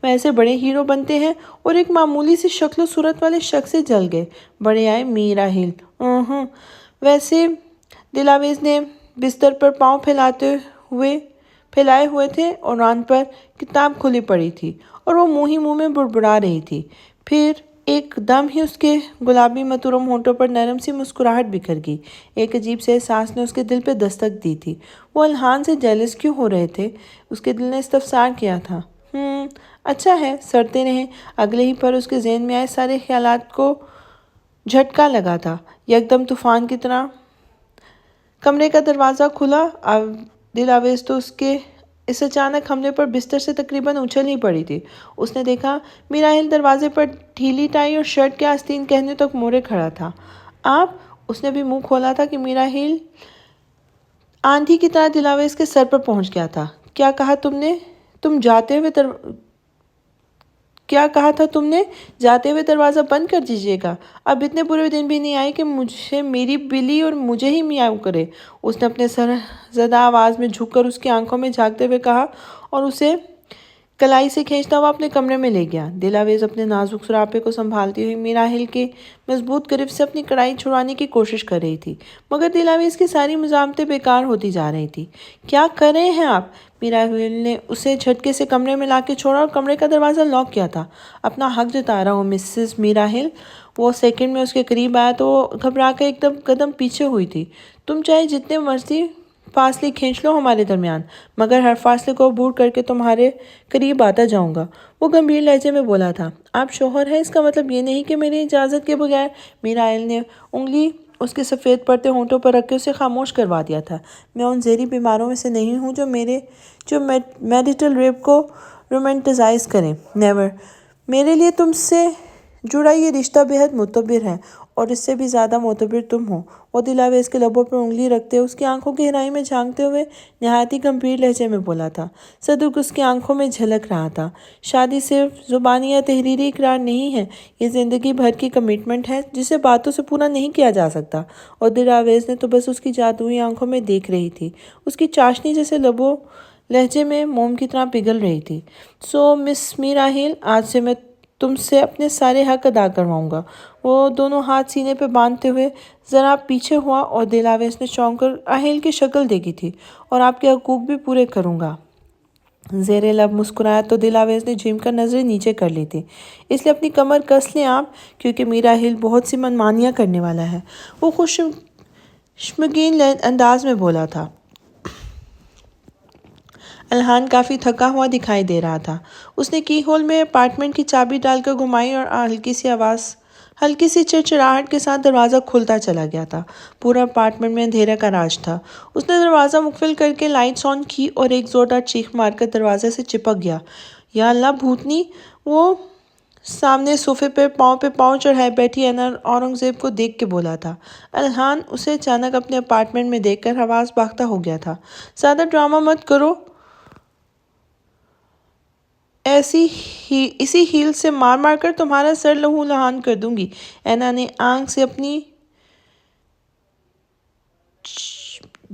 Speaker 1: ویسے بڑے ہیرو بنتے ہیں، اور ایک معمولی سی شکل و صورت والے شخص سے جل گئے۔ بڑے آئے میر راہیل۔ ویسے دلاویز نے بستر پر پاؤں پھیلائے ہوئے تھے اور ران پر کتاب کھلی پڑی تھی، اور وہ منہ ہی منہ میں بڑبڑا رہی تھی۔ پھر ایک دم ہی اس کے گلابی متورم ہونٹوں پر نرم سی مسکراہٹ بکھر گئی۔ ایک عجیب سے احساس نے اس کے دل پہ دستک دی تھی۔ وہ الحان سے جیلس کیوں ہو رہے تھے؟ اس کے دل نے استفسار کیا تھا۔ اچھا ہے، سرتے رہیں۔ اگلے ہی پر اس کے ذہن میں آئے سارے خیالات کو جھٹکا لگا تھا۔ یکدم طوفان کی طرح کمرے کا دروازہ کھلا۔ اب دلاویز تو اس کے اس اچانک حملے پر بستر سے تقریباً اچھل ہی پڑی تھی۔ اس نے دیکھا میر راہیل دروازے پر ڈھیلی ٹائی اور شرٹ کے آستین کہنے تک موڑے کھڑا تھا۔ آپ؟ اس نے بھی منہ کھولا تھا کہ میر راہیل آندھی کی طرح دلاویز کے سر پر پہنچ گیا تھا۔ کیا کہا تم نے؟ کیا کہا تھا تم نے؟ جاتے ہوئے دروازہ بند کر دیجیے گا۔ اب اتنے برے دن بھی نہیں آئے کہ مجھے میری بلی اور مجھے ہی میاؤں کرے۔ اس نے اپنے سر زدہ آواز میں جھک کر اس کی آنکھوں میں جھانکتے ہوئے کہا اور اسے کلائی سے کھینچتا ہوا اپنے کمرے میں لے گیا۔ دلاویز اپنے نازک سراپے کو سنبھالتی ہوئی میر راہیل کے مضبوط گرفت سے اپنی کڑائی چھڑانے کی کوشش کر رہی تھی، مگر دلاویز کی ساری مزاحمتیں بیکار ہوتی جا رہی تھی۔ کیا کر رہے ہیں آپ؟ میر راہیل نے اسے جھٹکے سے کمرے میں لا کے چھوڑا اور کمرے کا دروازہ لاک کیا تھا۔ اپنا حق جتا رہا ہوں مسز میر راہیل۔ وہ سیکنڈ میں اس کے قریب آیا تو وہ گھبرا کر ایک قدم پیچھے ہوئی تھی۔ تم چاہے جتنے مرضی فاصلے کھینچ لو ہمارے درمیان، مگر ہر فاصلے کو عبور کر کے تمہارے قریب آتا جاؤں گا۔ وہ گمبھیر لہجے میں بولا تھا۔ آپ شوہر ہیں، اس کا مطلب یہ نہیں کہ میری اجازت کے بغیر۔ میر راہیل نے انگلی اس کے سفید پڑتے ہونٹوں پر رکھ کے اسے خاموش کروا دیا تھا۔ میں ان زہری بیماروں میں سے نہیں ہوں جو میریٹل ریپ کو رومانٹیسائز کریں۔ نیور۔ میرے لیے تم سے جڑا یہ رشتہ بہت معتبر ہے، اور اس سے بھی زیادہ معتبر تم ہو۔ وہ دلاویز کے لبوں پر انگلی رکھتے اس کی آنکھوں کی گہرائی میں جھانکتے ہوئے نہایت ہی گمبھیر لہجے میں بولا تھا۔ صدق اس کی آنکھوں میں جھلک رہا تھا۔ شادی صرف زبانی یا تحریری اقرار نہیں ہے، یہ زندگی بھر کی کمٹمنٹ ہے جسے باتوں سے پورا نہیں کیا جا سکتا۔ اور دلاویز نے تو بس اس کی جادوئی آنکھوں میں دیکھ رہی تھی، اس کی چاشنی جیسے لبوں لہجے میں موم کی طرح پگھل رہی تھی۔ سو مس میر راہیل، آج سے میں تم سے اپنے سارے حق ادا کرواؤں گا۔ وہ دونوں ہاتھ سینے پہ باندھتے ہوئے ذرا پیچھے ہوا، اور دلاویز نے چونک کر راہیل کی شکل دیکھی تھی۔ اور آپ کے حقوق بھی پورے کروں گا۔ زیر لب مسکرایا تو دلاویز نے جھیم کر نظریں نیچے کر لی تھی۔ اس لیے اپنی کمر کس لیں آپ، کیونکہ میر راہیل بہت سی منمانیاں کرنے والا ہے۔ وہ خشمگین انداز میں بولا تھا۔ الحان کافی تھکا ہوا دکھائی دے رہا تھا۔ اس نے کی ہول میں اپارٹمنٹ کی چابی ڈال کر گھمائی اور ہلکی سی چرچراہٹ کے ساتھ دروازہ کھلتا چلا گیا تھا۔ پورا اپارٹمنٹ میں اندھیرے کا راج تھا۔ اس نے دروازہ مقفل کر کے لائٹس آن کی اور ایک زوردار چیخ مار کر دروازے سے چپک گیا۔ یا اللہ بھوتنی! وہ سامنے صوفے پہ پاؤں چڑھائے بیٹھی اینا اورنگزیب کو دیکھ کے بولا تھا۔ الحان اسے اچانک اپنے اپارٹمنٹ میں دیکھ کر حواس باختہ ہو گیا تھا۔ زیادہ ڈرامہ مت کرو، اسی ہیل سے مار مار کر تمہارا سر لہو لہان کر دوں گی۔ اینا نے آنکھ سے اپنی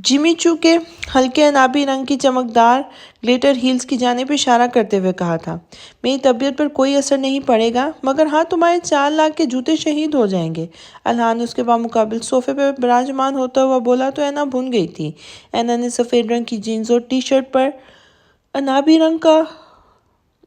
Speaker 1: جمی چو کے ہلکے عنابی رنگ کی چمکدار گلیٹر ہیلز کی جانب اشارہ کرتے ہوئے کہا تھا۔ میری طبیعت پر کوئی اثر نہیں پڑے گا، مگر ہاں تمہارے 4 لاکھ کے جوتے شہید ہو جائیں گے۔ الحان اس کے بامقابل صوفے پہ براجمان ہوتا ہوا بولا تو اینا بھن گئی تھی۔ اینا نے سفید رنگ کی جینز اور ٹی شرٹ پر عنابی رنگ کا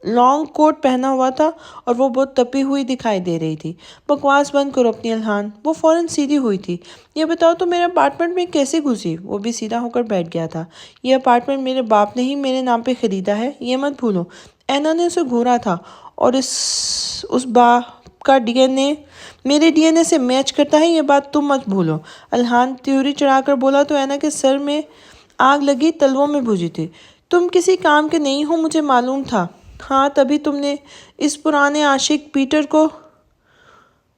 Speaker 1: لانگ کوٹ پہنا ہوا تھا، اور وہ بہت تپی ہوئی دکھائی دے رہی تھی۔ بکواس بند کرو اپنی الحان۔ وہ فوراً سیدھی ہوئی تھی۔ یہ بتاؤ تو میرے اپارٹمنٹ میں کیسے گھسی؟ وہ بھی سیدھا ہو کر بیٹھ گیا تھا۔ یہ اپارٹمنٹ میرے باپ نے ہی میرے نام پہ خریدا ہے، یہ مت بھولو۔ اینا نے اسے گھورا تھا، اور اس باپ کا ڈی این اے میرے ڈی این اے سے میچ کرتا ہے، یہ بات تم مت بھولو۔ الحان تیوری چڑھا کر بولا تو اینا کے سر میں آگ لگی تلووں میں بھجی تھی۔ تم کسی کام کے نہیں ہو مجھے معلوم تھا۔ ہاں تبھی تم نے اس پرانے عاشق پیٹر کو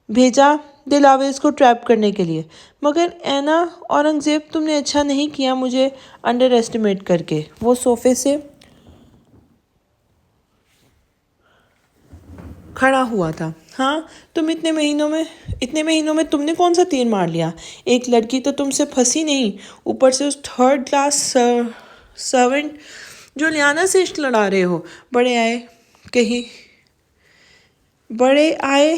Speaker 1: بھیجا دلاویز کو ٹریپ کرنے کے لیے۔ مگر اینا اورنگزیب تم نے اچھا نہیں کیا مجھے انڈر ایسٹیمیٹ کر کے۔ وہ صوفے سے کھڑا ہوا تھا۔ ہاں تم اتنے مہینوں میں تم نے کون سا تیر مار لیا؟ ایک لڑکی تو تم سے پھنسی نہیں، اوپر سے اس تھرڈ کلاس سرونٹ جولیانا سے عشق لڑا رہے ہو۔ بڑے آئے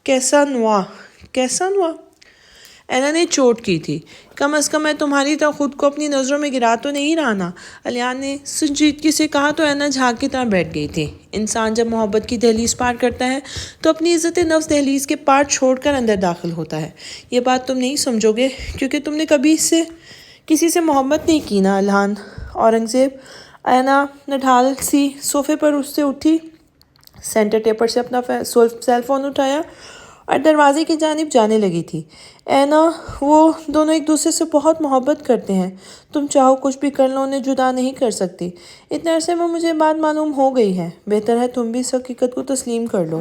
Speaker 1: کیسا نوا؟ اینا نے چوٹ کی تھی۔ کم از کم میں تمہاری طرح خود کو اپنی نظروں میں گرا تو نہیں رہا نا؟ الیان نے سنجیدگی سے کہا تو اینا جھاگ کی طرح بیٹھ گئی تھی۔ انسان جب محبت کی دہلیز پار کرتا ہے تو اپنی عزت نفس دہلیز کے پار چھوڑ کر اندر داخل ہوتا ہے۔ یہ بات تم نہیں سمجھو گے کیونکہ تم نے کبھی کسی سے محبت نہیں کی نا الیان اورنگزیب۔ اینا نڈھال سی صوفے پر اس سے اٹھی، سینٹر ٹیبل سے اپنا سیل فون اٹھایا اور دروازے کی جانب جانے لگی تھی۔ اینا وہ دونوں ایک دوسرے سے بہت محبت کرتے ہیں، تم چاہو کچھ بھی کر لو انہیں جدا نہیں کر سکتی۔ اتنے عرصے میں مجھے بات معلوم ہو گئی ہے، بہتر ہے تم بھی اس حقیقت کو تسلیم کر لو۔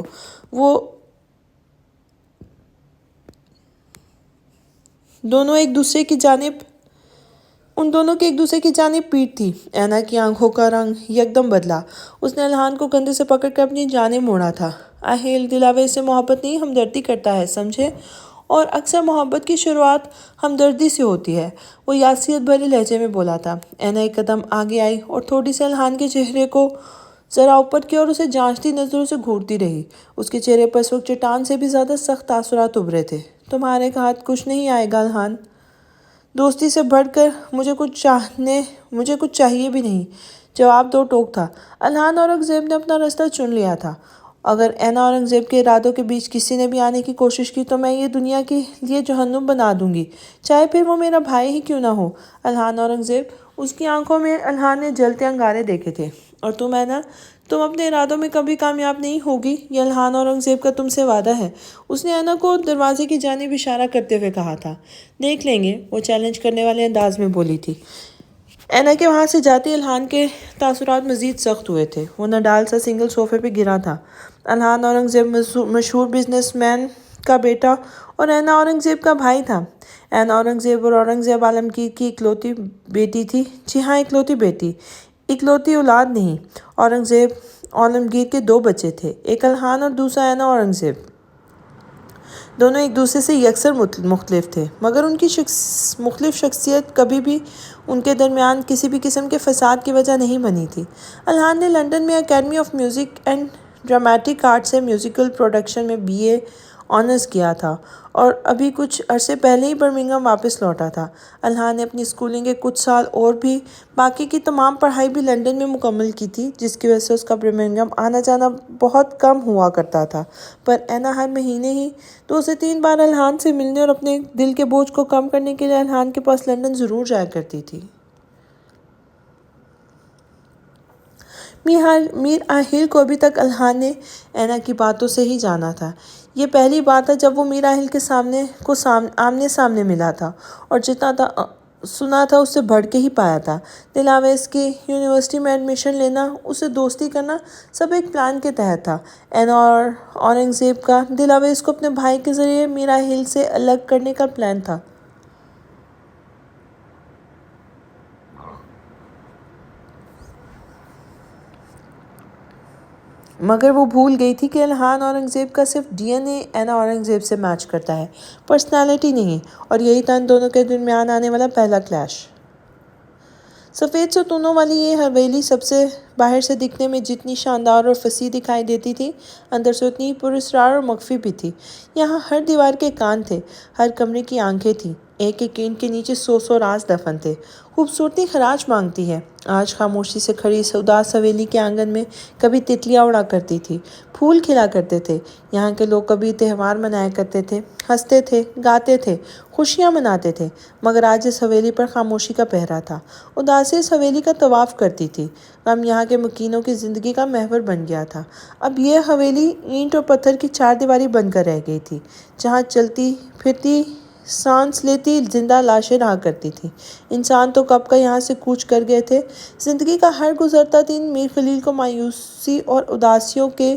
Speaker 1: ان دونوں کی ایک دوسرے کی جانب پیٹ تھی۔ اینا کی آنکھوں کا رنگ یکدم بدلا۔ اس نے الہان کو کندھے سے پکڑ کر اپنی جانب موڑا تھا۔ آہیل دلاویز سے محبت نہیں ہمدردی کرتا ہے، سمجھے؟ اور اکثر محبت کی شروعات ہمدردی سے ہوتی ہے، وہ یاسیت بھرے لہجے میں بولا تھا۔ اینا ایک قدم آگے آئی اور تھوڑی سی الہان کے چہرے کو ذرا اوپر کی اور اسے جانچتی نظروں سے گھورتی رہی۔ اس کے چہرے پر اس وقت چٹان سے بھی زیادہ سخت تاثرات ابھرے تھے۔ تمہارے ہاتھ کچھ نہیں آئے گا الہان، دوستی سے بڑھ کر مجھے کچھ چاہیے بھی نہیں۔ جواب دو ٹوک تھا۔ الہان اورنگزیب نے اپنا رستہ چن لیا تھا۔ اگر اینا اورنگزیب کے ارادوں کے بیچ کسی نے بھی آنے کی کوشش کی تو میں یہ دنیا کے لیے جہنم بنا دوں گی، چاہے پھر وہ میرا بھائی ہی کیوں نہ ہو۔ الہان اورنگزیب، اس کی آنکھوں میں الہان نے جلتے انگارے دیکھے تھے۔ اور تم اینا، تم اپنے ارادوں میں کبھی کامیاب نہیں ہوگی، یہ الہان اورنگزیب کا تم سے وعدہ ہے۔ اس نے اینا کو دروازے کی جانب اشارہ کرتے ہوئے کہا تھا۔ دیکھ لیں گے، وہ چیلنج کرنے والے انداز میں بولی تھی۔ اینا کے وہاں سے جاتے الہان کے تاثرات مزید سخت ہوئے تھے۔ وہ نڈال سا سنگل صوفے پہ گرا تھا۔ الہان اورنگزیب مشہور بزنس مین کا بیٹا اور اینا اورنگزیب کا بھائی تھا۔ اینا اورنگزیب اور اورنگزیب عالمگیر کی اکلوتی بیٹی تھی۔ جی ہاں، اکلوتی بیٹی، اکلوتی اولاد نہیں۔ اورنگزیب عالمگیر کے دو بچے تھے، ایک الہان اور دوسرا اینا اورنگزیب۔ دونوں ایک دوسرے سے یکسر مختلف تھے، مگر ان کی مختلف شخصیت کبھی بھی ان کے درمیان کسی بھی قسم کے فساد کی وجہ نہیں بنی تھی۔ الہان نے لندن میں academy of music and dramatic art سے میوزیکل پروڈکشن میں BA آنرز کیا تھا اور ابھی کچھ عرصے پہلے ہی برمنگھم واپس لوٹا تھا۔ الہان نے اپنی اسکولنگ کے کچھ سال اور بھی باقی کی تمام پڑھائی بھی لندن میں مکمل کی تھی، جس کی وجہ سے اس کا برمنگھم آنا جانا بہت کم ہوا کرتا تھا۔ پر اینا ہر مہینے ہی 2 سے 3 بار الہان سے ملنے اور اپنے دل کے بوجھ کو کم کرنے کے لیے الہان کے پاس لندن ضرور جایا کرتی تھی۔ میر آہیل کو ابھی تک الہان نے اینا کی باتوں سے ہی جانا تھا۔ یہ پہلی بار تھا جب وہ میر آہیل کے آمنے سامنے ملا تھا اور جتنا سنا تھا اس سے بڑھ کے ہی پایا تھا۔ دلاویز کی یونیورسٹی میں ایڈمیشن لینا، اسے دوستی کرنا، سب ایک پلان کے تحت تھا۔ اینا اور اورنگزیب کا دلاویز کو اپنے بھائی کے ذریعے میر آہیل سے الگ کرنے کا پلان تھا۔ مگر وہ بھول گئی تھی کہ الہان اورنگزیب کا صرف DNA اینا اورنگزیب سے میچ کرتا ہے، پرسنالٹی نہیں، اور یہی تھا ان دونوں کے درمیان آنے والا پہلا کلیش۔ سفید ستونوں والی یہ حویلی سب سے باہر سے دکھنے میں جتنی شاندار اور فصیح دکھائی دیتی تھی، اندر سے اتنی ہی پراسرار اور مخفی بھی تھی۔ یہاں ہر دیوار کے کان تھے، ہر کمرے کی آنکھیں تھیں، ایک ایک اینٹ کے نیچے 100 راز دفن تھے۔ خوبصورتی خراج مانگتی ہے۔ آج خاموشی سے کھڑی اس اداس حویلی کے آنگن میں کبھی تتلیاں اڑا کرتی تھی، پھول کھلا کرتے تھے۔ یہاں کے لوگ کبھی تہوار منایا کرتے تھے، ہنستے تھے، گاتے تھے، خوشیاں مناتے تھے، مگر آج اس حویلی پر خاموشی کا پہرا تھا۔ اداسی اس حویلی کا طواف کرتی تھی، غم یہاں کے مکینوں کی زندگی کا محور بن گیا تھا۔ اب یہ حویلی اینٹ اور پتھر کی 4 دیواری بن کر رہ گئی تھی، جہاں چلتی پھرتی سانس لیتی زندہ لاشیں رہا کرتی تھیں۔ انسان تو کب کا یہاں سے کوچ کر گئے تھے۔ زندگی کا ہر گزرتا دن میر خلیل کو مایوسی اور اداسیوں کے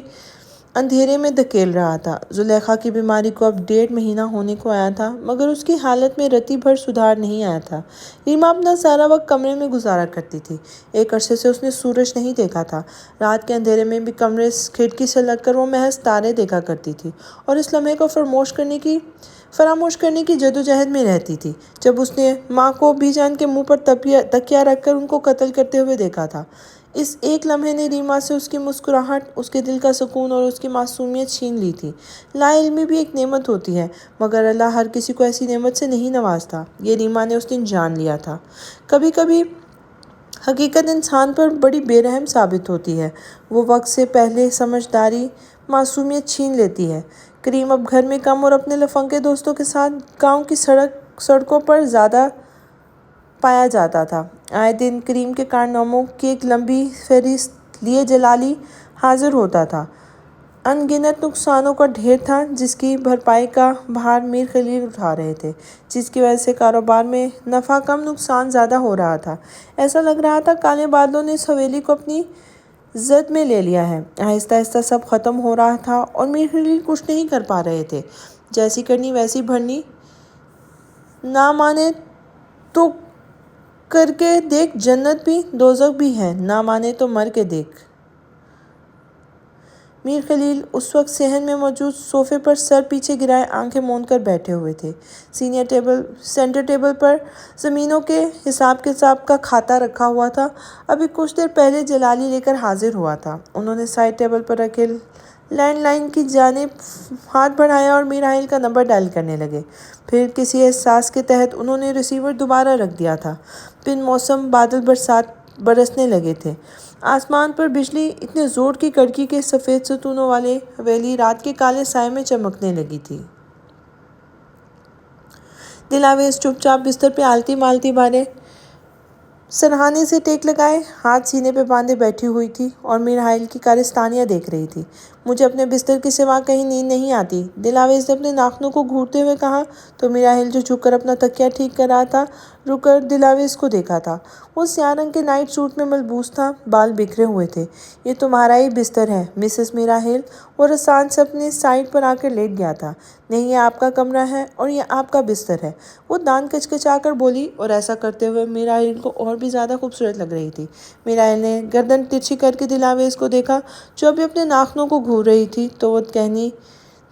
Speaker 1: اندھیرے میں دھکیل رہا تھا۔ زلیخا کی بیماری کو اب 1.5 مہینہ ہونے کو آیا تھا، مگر اس کی حالت میں رتی بھر سدھار نہیں آیا تھا۔ ریما اپنا سارا وقت کمرے میں گزارا کرتی تھی۔ ایک عرصے سے اس نے سورج نہیں دیکھا تھا۔ رات کے اندھیرے میں بھی کمرے کھڑکی سے لگ کر وہ محض تارے دیکھا کرتی تھی اور اس لمحے کو فراموش کرنے کی جدوجہد میں رہتی تھی جب اس نے ماں کو بی جان کے منہ پر تکیہ رکھ کر ان کو قتل کرتے ہوئے دیکھا تھا۔ اس ایک لمحے نے ریما سے اس کی مسکراہٹ، اس کے دل کا سکون اور اس کی معصومیت چھین لی تھی۔ لا علمی بھی ایک نعمت ہوتی ہے، مگر اللہ ہر کسی کو ایسی نعمت سے نہیں نوازتا۔ یہ ریما نے اس دن جان لیا تھا۔ کبھی کبھی حقیقت انسان پر بڑی بے رحم ثابت ہوتی ہے۔ وہ وقت سے پہلے سمجھداری، معصومیت چھین لیتی ہے۔ کریم اب گھر میں کم اور اپنے لفنگے دوستوں کے ساتھ گاؤں کی سڑکوں پر زیادہ پایا جاتا تھا۔ آئے دن کریم کے کارناموں کی ایک لمبی فہرست لیے جلالی حاضر ہوتا تھا۔ ان گنت نقصانوں کا ڈھیر تھا جس کی بھرپائی کا بھار میر خلیل اٹھا رہے تھے، جس کی وجہ سے کاروبار میں نفع کم نقصان زیادہ ہو رہا تھا۔ ایسا لگ رہا تھا کالے بادلوں نے اس حویلی کو اپنی زد میں لے لیا ہے۔ آہستہ آہستہ سب ختم ہو رہا تھا اور میر خلیل کچھ نہیں کر پا رہے تھے۔ جیسی کرنی ویسی بھرنی، نہ مانے تو کر کے دیکھ، جنت بھی دوزخ بھی ہے، نہ مانے تو مر کے دیکھ۔ میر خلیل اس وقت صحن میں موجود صوفے پر سر پیچھے گرائے آنکھیں موند کر بیٹھے ہوئے تھے۔ سینٹر ٹیبل پر زمینوں کے حساب کتاب کا کھاتا رکھا ہوا تھا۔ ابھی کچھ دیر پہلے جلالی لے کر حاضر ہوا تھا۔ انہوں نے سائیڈ ٹیبل پر رکھے لینڈ لائن کی جانب ہاتھ بڑھایا اور میراحیل کا نمبر ڈائل کرنے لگے۔ پھر کسی احساس کے تحت انہوں نے ریسیور دوبارہ رکھ دیا تھا۔ بن موسم بادل برسنے لگے تھے۔ آسمان پر بجلی اتنے زور کی کڑکی کے سفید ستونوں والی حویلی رات کے کالے سائے میں چمکنے لگی تھی۔ دلاویز چپ چاپ بستر پہ آلتی مالتی بارے سرہانے سے ٹیک لگائے، ہاتھ سینے پہ باندھے بیٹھی ہوئی تھی اور میراحیل کی کارستانیاں دیکھ رہی تھی۔ مجھے اپنے بستر کے سوا کہیں نیند نہیں آتی، دلاویز نے اپنے ناخنوں کو گھورتے ہوئے کہا تو میراحیل جو جھک کر اپنا تکیہ ٹھیک کر رہا تھا، رک کر دلاویز کو دیکھا تھا۔ وہ سیاہ رنگ کے نائٹ سوٹ میں ملبوس تھا، بال بکھرے ہوئے تھے۔ یہ تمہارا ہی بستر ہے مسز میراحیل، وہ رسان سے اپنے سائیڈ پر آ کر لیٹ گیا تھا۔ نہیں، یہ آپ کا کمرہ ہے اور یہ آپ کا بستر ہے، وہ دان کچکچا کر بولی اور ایسا کرتے ہوئے میراحیل کو اور بھی زیادہ خوبصورت لگ رہی تھی۔ میراحیل نے گردن ترچھی کر کے دلاویز کو دیکھا جو ابھی اپنے ناخنوں کو گھور رہی تھی تو وہ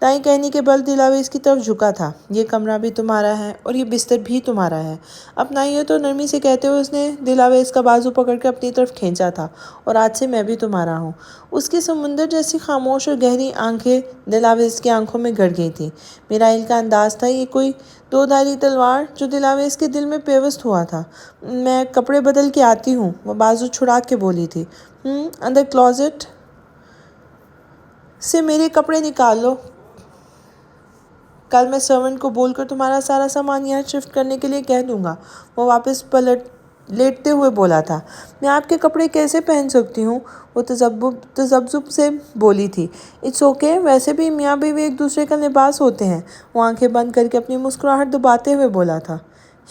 Speaker 1: دائیں کہنی کے بل دلاویز کی طرف جھکا تھا۔ یہ کمرہ بھی تمہارا ہے اور یہ بستر بھی تمہارا ہے، اپنائیے تو، نرمی سے کہتے ہوئے اس نے دلاویز کا بازو پکڑ کے اپنی طرف کھینچا تھا، اور آج سے میں بھی تمہارا ہوں۔ اس کی سمندر جیسی خاموش اور گہری آنکھیں دلاویز کی آنکھوں میں گڑ گئی تھیں۔ میراحیل کا انداز تھا یہ کوئی دو دھاری تلوار جو دلاویز کے دل میں پیوست ہوا تھا۔ میں کپڑے بدل کے آتی ہوں، وہ بازو چھڑا کے بولی تھی۔ اندر کلوزٹ سے میرے کپڑے نکال لو، کل میں سرونٹ کو بول کر تمہارا سارا سامان یہاں شفٹ کرنے کے لیے کہہ دوں گا، وہ واپس لیٹتے ہوئے بولا تھا۔ میں آپ کے کپڑے کیسے پہن سکتی ہوں، وہ تذبذب سے بولی تھی۔ اٹس اوکے، ویسے بھی میاں بیوی ایک دوسرے کا لباس ہوتے ہیں، وہ آنکھیں بند کر کے اپنی مسکراہٹ دباتے ہوئے بولا تھا۔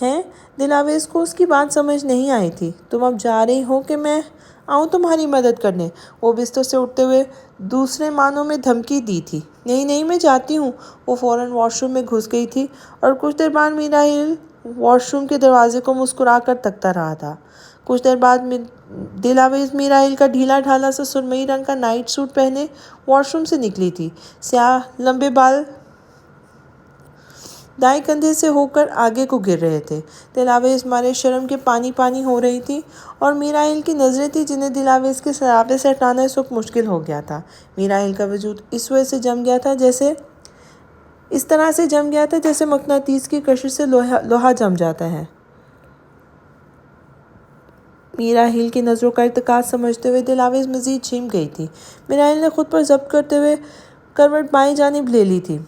Speaker 1: ہیں؟ دلاویز کو اس کی بات سمجھ نہیں آئی تھی۔ تم اب جا رہی ہو کہ میں آؤں تمہاری مدد کرنے، وہ بستر سے اٹھتے ہوئے دوسرے معنوں میں دھمکی دی تھی۔ نہیں نہیں، میں جاتی ہوں، وہ فوراً واش روم میں گھس گئی تھی اور کچھ دیر بعد میراحیل واش روم کے دروازے کو مسکرا کر تکتا رہا تھا۔ کچھ دیر بعد دلاویز میراحیل کا ڈھیلا ڈھالا سا سرمئی رنگ کا نائٹ سوٹ پہنے واش روم سے نکلی تھی۔ سیاہ لمبے بال دائیں کندھے سے ہو کر آگے کو گر رہے تھے۔ دلاویز مارے شرم کے پانی پانی ہو رہی تھی اور میراحیل کی نظریں تھیں جنہیں دلاویز کے سراپے سے ہٹانا اس وقت مشکل ہو گیا تھا۔ میراحیل کا وجود اس وجہ سے جم گیا تھا اس طرح سے جم گیا تھا جیسے مقناطیس کی کشش سے لوہا جم جاتا ہے۔ میراحیل کی نظروں کا ارتکاز سمجھتے ہوئے دلاویز مزید جھم گئی تھی۔ میراحیل نے خود پر ضبط کرتے ہوئے کروٹ بائیں جانب لے لی تھی۔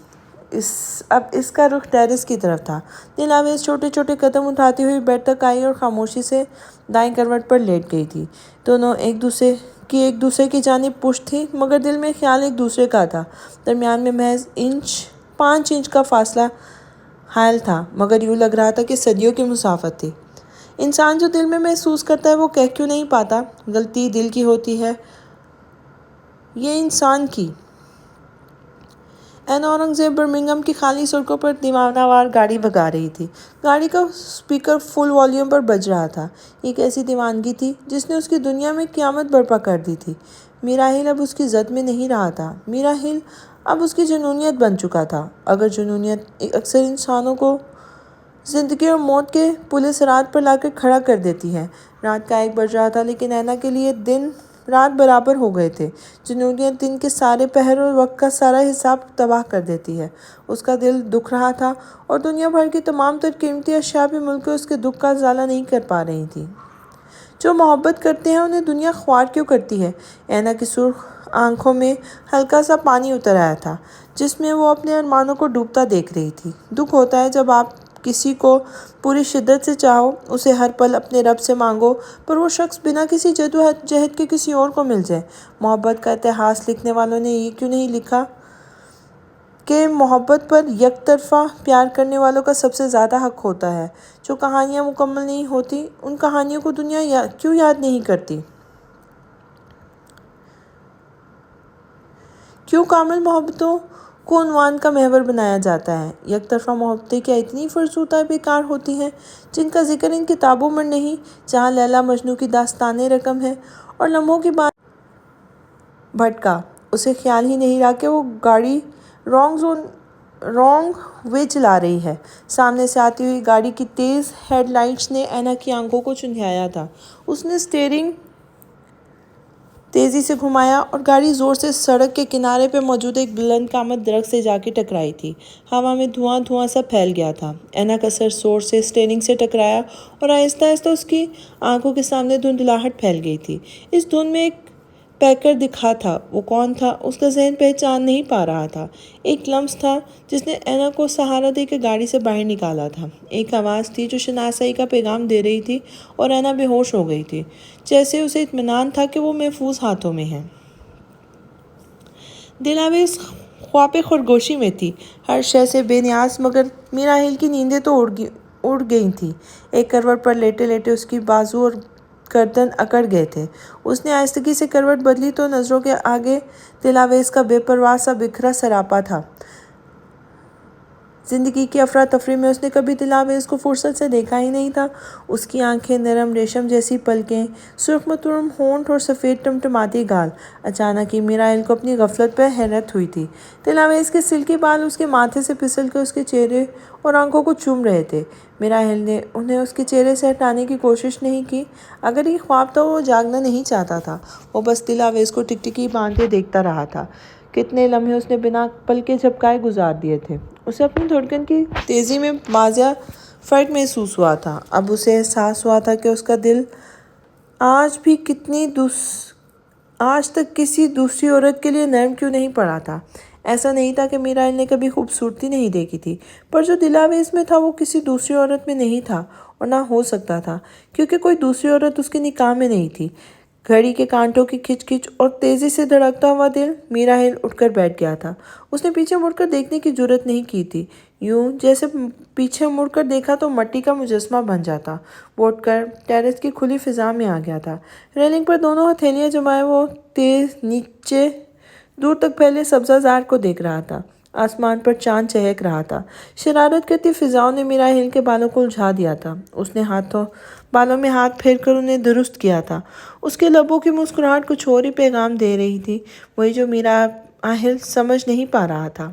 Speaker 1: اب اس کا رخ ٹیرس کی طرف تھا۔ دلاویز چھوٹے چھوٹے قدم اٹھاتی ہوئی بیڈ تک آئی اور خاموشی سے دائیں کروٹ پر لیٹ گئی تھی۔ دونوں ایک دوسرے کی جانب پشت تھیں، مگر دل میں خیال ایک دوسرے کا تھا۔ درمیان میں محض 5 انچ کا فاصلہ حائل تھا، مگر یوں لگ رہا تھا کہ صدیوں کی مسافت تھی۔ انسان جو دل میں محسوس کرتا ہے وہ کہہ کیوں نہیں پاتا؟ غلطی دل کی ہوتی ہے، یہ انسان کی۔ این اورنگزیب برمنگھم کی خالی سڑکوں پر دیوانہ وار گاڑی بھگا رہی تھی۔ گاڑی کا سپیکر فل والیوم پر بج رہا تھا۔ ایک ایسی دیوانگی تھی جس نے اس کی دنیا میں قیامت برپا کر دی تھی۔ میراحل اب اس کی زد میں نہیں رہا تھا، میراحل اب اس کی جنونیت بن چکا تھا۔ اگر جنونیت اکثر انسانوں کو زندگی اور موت کے پلِ صراط پر لا کر کھڑا کر دیتی ہے۔ رات کا 1 بج رہا تھا، لیکن اینا کے لیے دن رات برابر ہو گئے تھے۔ جنونیت دن کے سارے پہر اور وقت کا سارا حساب تباہ کر دیتی ہے۔ اس کا دل دکھ رہا تھا اور دنیا بھر کی تمام تر قیمتی اشیاء بھی مل کے اس کے دکھ کا ازالہ نہیں کر پا رہی تھیں۔ جو محبت کرتے ہیں انہیں دنیا خوار کیوں کرتی ہے؟ اینا کی سرخ آنکھوں میں ہلکا سا پانی اتر آیا تھا، جس میں وہ اپنے ارمانوں کو ڈوبتا دیکھ رہی تھی۔ دکھ ہوتا ہے جب آپ کسی کو پوری شدت سے چاہو، اسے ہر پل اپنے رب سے مانگو، پر وہ شخص بنا کسی جدوجہد کے کسی اور کو مل جائے۔ محبت کا اتہاس لکھنے والوں نے یہ کیوں نہیں لکھا کہ محبت پر یک طرفہ پیار کرنے والوں کا سب سے زیادہ حق ہوتا ہے؟ جو کہانیاں مکمل نہیں ہوتی، ان کہانیوں کو دنیا کیوں یاد نہیں کرتی؟ کیوں کامل محبتوں کو عنوان کا محور بنایا جاتا ہے؟ یک طرفہ محبتیں کیا اتنی فرسودہ بیکار ہوتی ہیں، جن کا ذکر ان کتابوں میں نہیں، جہاں لیلا مجنوں کی داستانیں رقم ہیں اور لمحوں کی بات بھٹکا اسے خیال ہی نہیں رہا کہ وہ گاڑی رونگ وے چلا رہی ہے۔ سامنے سے آتی ہوئی گاڑی کی تیز ہیڈ لائٹس نے اینا کی آنکھوں کو چندھایا تھا۔ اس نے اسٹیئرنگ تیزی سے گھمایا اور گاڑی زور سے سڑک کے کنارے پہ موجود ایک بلند قامت درخت سے جا کے ٹکرائی تھی۔ ہوا میں دھواں سا پھیل گیا تھا۔ اینا کا سر زور سے اسٹیئرنگ سے ٹکرایا اور آہستہ آہستہ اس کی آنکھوں کے سامنے دھندلاہٹ پھیل گئی تھی۔ اس دھند میں ایک پیکر دکھا تھا۔ وہ کون تھا؟ اس کا ذہن پہچان نہیں پا رہا تھا۔ ایک لمس تھا جس نے اینا کو سہارا دے کے گاڑی سے باہر نکالا تھا۔ ایک آواز تھی جو شناسائی کا پیغام دے رہی تھی اور اینا بے ہوش ہو گئی تھی، جیسے اسے اطمینان تھا کہ وہ محفوظ ہاتھوں میں ہے۔ دلاویز خواب خرگوشی میں تھی، ہر شے سے بے نیاز، مگر میراحل کی نیندیں تو اڑ گئی تھیں۔ ایک کروٹ پر لیٹے لیٹے اس کی بازو اور گردن اکڑ گئے تھے۔ اس نے آہستگی سے کروٹ بدلی تو نظروں کے آگے دلاویز کا بے پرواہ سا بکھرا سراپا تھا۔ زندگی کی افراتفری میں اس نے کبھی دلاویز کو فرصت سے دیکھا ہی نہیں تھا۔ اس کی آنکھیں، نرم ریشم جیسی پلکیں، سرخ متورم ہونٹ اور سفید ٹمٹماتی گال۔ اچانک ہی میراحل کو اپنی غفلت پہ حیرت ہوئی تھی۔ دلاویز کے سلکی بال اس کے ماتھے سے پھسل کے اس کے چہرے اور آنکھوں کو چوم رہے تھے۔ میراحل نے انہیں اس کے چہرے سے ہٹانے کی کوشش نہیں کی۔ اگر یہ خواب تھا، وہ جاگنا نہیں چاہتا تھا۔ وہ بس دلاویز کو ٹکٹکی باندھے دیکھتا رہا تھا۔ کتنے لمحے اس نے بنا پلکیں جھپکائے گزار دیے تھے۔ اسے اپنی دھڑکن کی تیزی میں واضح فرق محسوس ہوا تھا۔ اب اسے احساس ہوا تھا کہ اس کا دل آج تک کسی دوسری عورت کے لیے نرم کیوں نہیں پڑا تھا۔ ایسا نہیں تھا کہ میراحل نے کبھی خوبصورتی نہیں دیکھی تھی، پر جو دلاویز میں تھا وہ کسی دوسری عورت میں نہیں تھا اور نہ ہو سکتا تھا، کیونکہ کوئی دوسری عورت اس کی نکاح میں نہیں تھی۔ گھڑی کے کانٹوں کی کھچ کھچ اور تیزی سے دھڑکتا ہوا دل میراحل اٹھ کر بیٹھ گیا تھا۔ اس نے پیچھے مڑ کر دیکھنے کی جرأت نہیں کی تھی، یوں جیسے پیچھے مڑ کر دیکھا تو مٹی کا مجسمہ بن جاتا۔ وہ اٹھ کر ٹیرس کی کھلی فضا میں آ گیا تھا۔ ریلنگ پر دونوں ہتھیلیاں جمائے وہ تیز نیچے دور تک پھیلے سبزہ زار کو دیکھ رہا تھا۔ آسمان پر چاند چہک رہا تھا۔ شرارت کرتی فضاؤں نے میراحل کے بالوں کو الجھا دیا تھا۔ اس نے بالوں میں ہاتھ پھیر کر انہیں درست کیا تھا۔ اس کے لبوں کی مسکراہٹ کچھ اور ہی پیغام دے رہی تھی، وہی جو میراحل سمجھ نہیں پا رہا تھا۔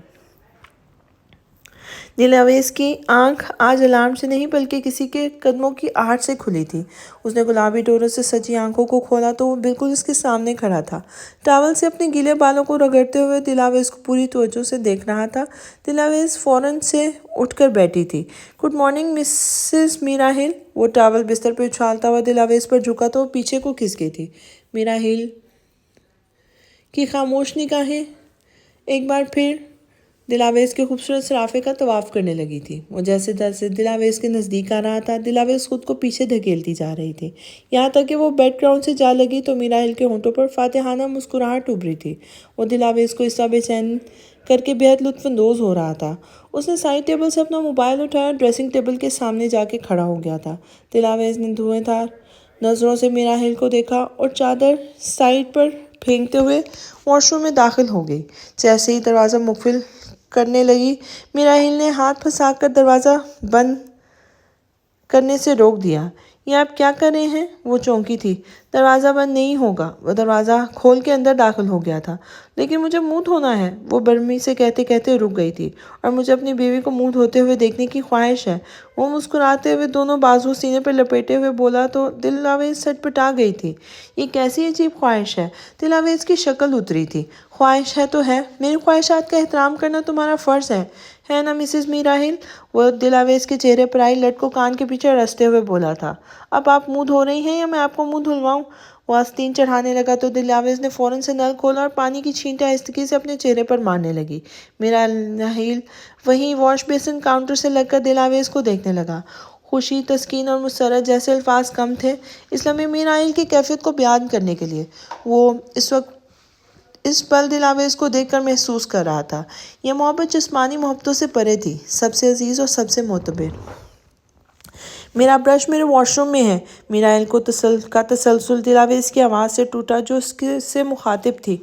Speaker 1: دلاویز کی آنکھ آج الارم سے نہیں بلکہ کسی کے قدموں کی آہٹ سے کھلی تھی۔ اس نے گلابی ڈوروں سے سجی آنکھوں کو کھولا تو وہ بالکل اس کے سامنے کھڑا تھا، ٹاول سے اپنے گیلے بالوں کو رگڑتے ہوئے دلاویز کو پوری توجہ سے دیکھ رہا تھا۔ دلاویز فوراً سے اٹھ کر بیٹھی تھی۔ Good morning mrs Mirahil. وہ ٹاول بستر پہ اچھالتا ہوا دلاویز پر جھکا تو وہ پیچھے کو کھس گئی تھی۔ میراحل کی خاموش نگاہیں ایک بار پھر دلاویز کے خوبصورت سرافے کا طواف کرنے لگی تھی۔ وہ جیسے جیسے دلاویز کے نزدیک آ رہا تھا، دلاویز خود کو پیچھے دھکیلتی جا رہی تھی، یہاں تک کہ وہ بیک گراؤنڈ سے جا لگی تو میراحل کے ہونٹوں پر فاتحانہ مسکراہٹ ابھری تھی۔ وہ دلاویز کو اس طرح بے چین کر کے بہت لطف اندوز ہو رہا تھا۔ اس نے سائڈ ٹیبل سے اپنا موبائل اٹھایا، ڈریسنگ ٹیبل کے سامنے جا کے کھڑا ہو گیا تھا۔ دلاویز نے دھوئیں دھار نظروں سے میراحل کو دیکھا اور چادر سائڈ پر پھینکتے ہوئے واش روم میں داخل ہو گئی۔ جیسے ہی دروازہ مقفل کرنے لگی، میراحل نے ہاتھ پھنسا کر دروازہ بند کرنے سے روک دیا۔ یہ آپ کیا کر رہے ہیں؟ وہ چونکی تھی۔ دروازہ بند نہیں ہوگا۔ وہ دروازہ کھول کے اندر داخل ہو گیا تھا۔ لیکن مجھے منہ دھونا ہے، وہ برہمی سے کہتے کہتے رک گئی تھی، اور مجھے اپنی بیوی کو منہ دھوتے ہوئے دیکھنے کی خواہش ہے۔ وہ مسکراتے ہوئے دونوں بازو سینے پر لپیٹے ہوئے بولا تو دلاویز سٹپٹا گئی تھی۔ یہ کیسی عجیب خواہش ہے؟ دلاویز کی شکل اتری تھی۔ خواہش ہے تو ہے، میری خواہشات کا احترام کرنا تمہارا فرض ہے نا مسز میراحل؟ وہ دلاویز کے چہرے پر آئی لٹ کو کان کے پیچھے رستے ہوئے بولا تھا۔ اب آپ منہ دھو رہی ہیں یا میں آپ کو منہ دھلواؤں؟ وہ آستین چڑھانے لگا تو دلاویز نے فوراً سے نل کھولا اور پانی کی چھینٹیں آہستگی سے اپنے چہرے پر مارنے لگی۔ میراحل وہیں واش بیسن کاؤنٹر سے لگ کر دلاویز کو دیکھنے لگا۔ خوشی، تسکین اور مسرت جیسے الفاظ کم تھے اس لمحے میراحل کی کیفیت کو بیان کرنے کے لیے۔ وہ اس پل دلاویز کو دیکھ کر محسوس کر رہا تھا، یہ محبت جسمانی محبتوں سے پرے تھی، سب سے عزیز اور سب سے معتبر۔ میرا برش میرے واش روم میں ہے۔ میراحل کا تسلسل دلاویز کی آواز سے ٹوٹا جو اس سے مخاطب تھی۔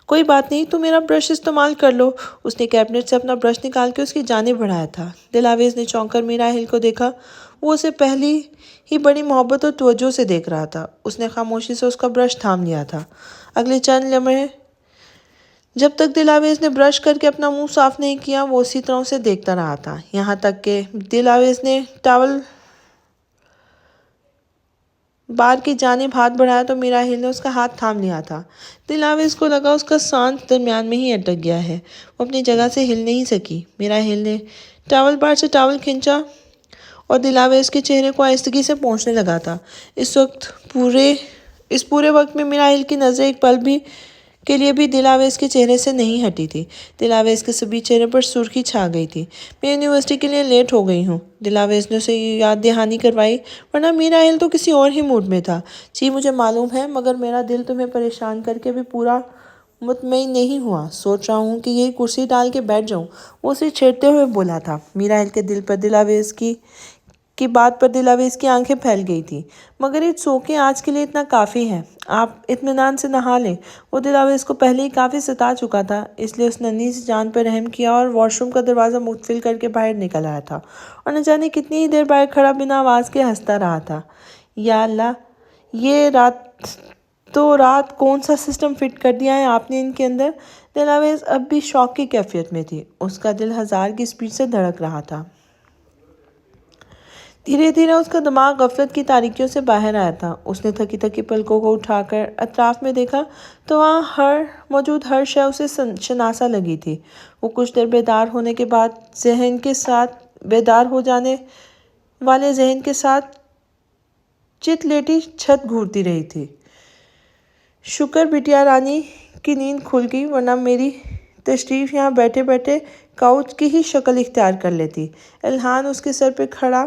Speaker 1: کوئی بات نہیں، تم میرا برش استعمال کر لو۔ اس نے کیبنٹ سے اپنا برش نکال کے اس کی جانب بڑھایا تھا۔ دلاویز نے چونک کر میراحل کو دیکھا۔ وہ اسے پہلی ہی بڑی محبت اور توجہ سے دیکھ رہا تھا۔ اس نے خاموشی سے اس کا برش تھام لیا تھا۔ اگلے چند لمحے جب تک دلاویز نے برش کر کے اپنا منہ صاف نہیں کیا، وہ اسی طرح اسے دیکھتا رہا تھا، یہاں تک کہ دلاویز نے ٹاول بار کی جانب ہاتھ بڑھایا تو میراحل نے اس کا ہاتھ تھام لیا تھا۔ دلاویز کو لگا اس کا سانس درمیان میں ہی اٹک گیا ہے، وہ اپنی جگہ سے ہل نہیں سکی۔ میراحل نے ٹاول بار سے ٹاول کھینچا اور دلاویز کے چہرے کو آہستگی سے پوچھنے لگا تھا۔ اس پورے وقت میں میراحل کی نظریں ایک پل کے لیے بھی دلاویز کے چہرے سے نہیں ہٹی تھی۔ دلاویز کے سبھی چہرے پر سرخی چھا گئی تھی۔ میں یونیورسٹی کے لیے لیٹ ہو گئی ہوں، دلاویز نے اسے یاد دہانی کروائی، ورنہ میراحل تو کسی اور ہی موڈ میں تھا۔ جی مجھے معلوم ہے، مگر میرا دل تمہیں پریشان کر کے بھی پورا مطمئن نہیں ہوا، سوچ رہا ہوں کہ یہی کرسی ڈال کے بیٹھ جاؤں، وہ اسے چھیڑتے ہوئے بولا تھا۔ میراحل کے دل پر دلاویز کی بات پر دلاویز کی آنکھیں پھیل گئی تھی۔ مگر اٹس اوکے، آج کے لیے اتنا کافی ہے، آپ اطمینان سے نہا لیں۔ وہ دلاویز کو پہلے ہی کافی ستا چکا تھا، اس لیے اس ننھی سی جان پر رحم کیا اور واش روم کا دروازہ مقفل کر کے باہر نکل آیا تھا، اور نہ جانے کتنی ہی دیر باہر کھڑا بنا آواز کے ہنستا رہا تھا۔ یا اللہ، یہ رات کون سا سسٹم فٹ کر دیا ہے آپ نے ان کے اندر؟ دلاویز اب بھی شوق کی کیفیت میں تھی، اس کا دل 1000 کی سپیڈ سے دھڑک رہا تھا۔ دھیرے دھیرے اس کا دماغ غفلت کی تاریکیوں سے باہر آیا تھا۔ اس نے تھکی تھکی پلکوں کو اٹھا کر اطراف میں دیکھا تو وہاں موجود ہر شے اسے شناسا لگی تھی۔ وہ کچھ دیر بیدار ہو جانے والے ذہن کے ساتھ چت لیٹی چھت گھورتی رہی تھی۔ شکر بٹیا رانی کی نیند کھل گئی، ورنہ میری تشریف یہاں بیٹھے بیٹھے کاؤچ کی ہی شکل اختیار کر لیتی۔ الہان اس کے سر پہ کھڑا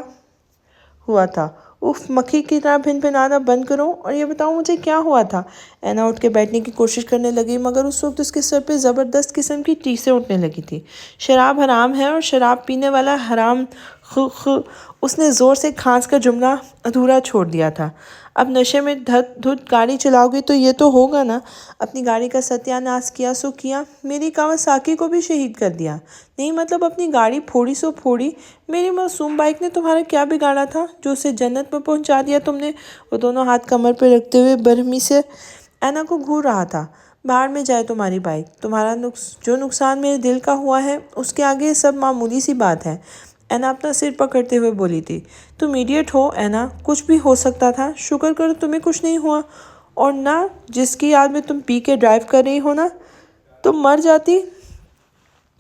Speaker 1: ہوا تھا۔ اف، مکھی کی طرح بھن بھنانا بند کرو اور یہ بتاؤ مجھے کیا ہوا تھا؟ اینا اٹھ کے بیٹھنے کی کوشش کرنے لگی، مگر اس وقت اس کے سر پہ زبردست قسم کی ٹیسیں اٹھنے لگی تھی۔ شراب حرام ہے اور شراب پینے والا حرام اس نے زور سے کھانس کر جملہ ادھورا چھوڑ دیا تھا۔ اب نشے میں دھت گاڑی چلاؤ گی تو یہ تو ہوگا نا، اپنی گاڑی کا ستیہ ناش کیا سو کیا، میری کاواساکی کو بھی شہید کر دیا۔ نہیں مطلب اپنی گاڑی پھوڑی سو پھوڑی، میری معصوم بائک نے تمہارا کیا بگاڑا تھا جو اسے جنت میں پہنچا دیا تم نے؟ وہ دونوں ہاتھ کمر پہ رکھتے ہوئے برہمی سے اینا کو گھور رہا تھا۔ باہر میں جائے تمہاری بائک، تمہارا جو نقصان میرے دل کا ہوا ہے اس کے آگے یہ سب معمولی سی بات ہے۔ اینا اپنا سر پکڑتے ہوئے بولی تھی۔ تم ایڈیٹ ہو اینا، کچھ بھی ہو سکتا تھا، شکر کرو تمہیں کچھ نہیں ہوا، اور نہ جس کی یاد میں تم پی کے ڈرائیو کر رہی ہو نا، تم مر جاتی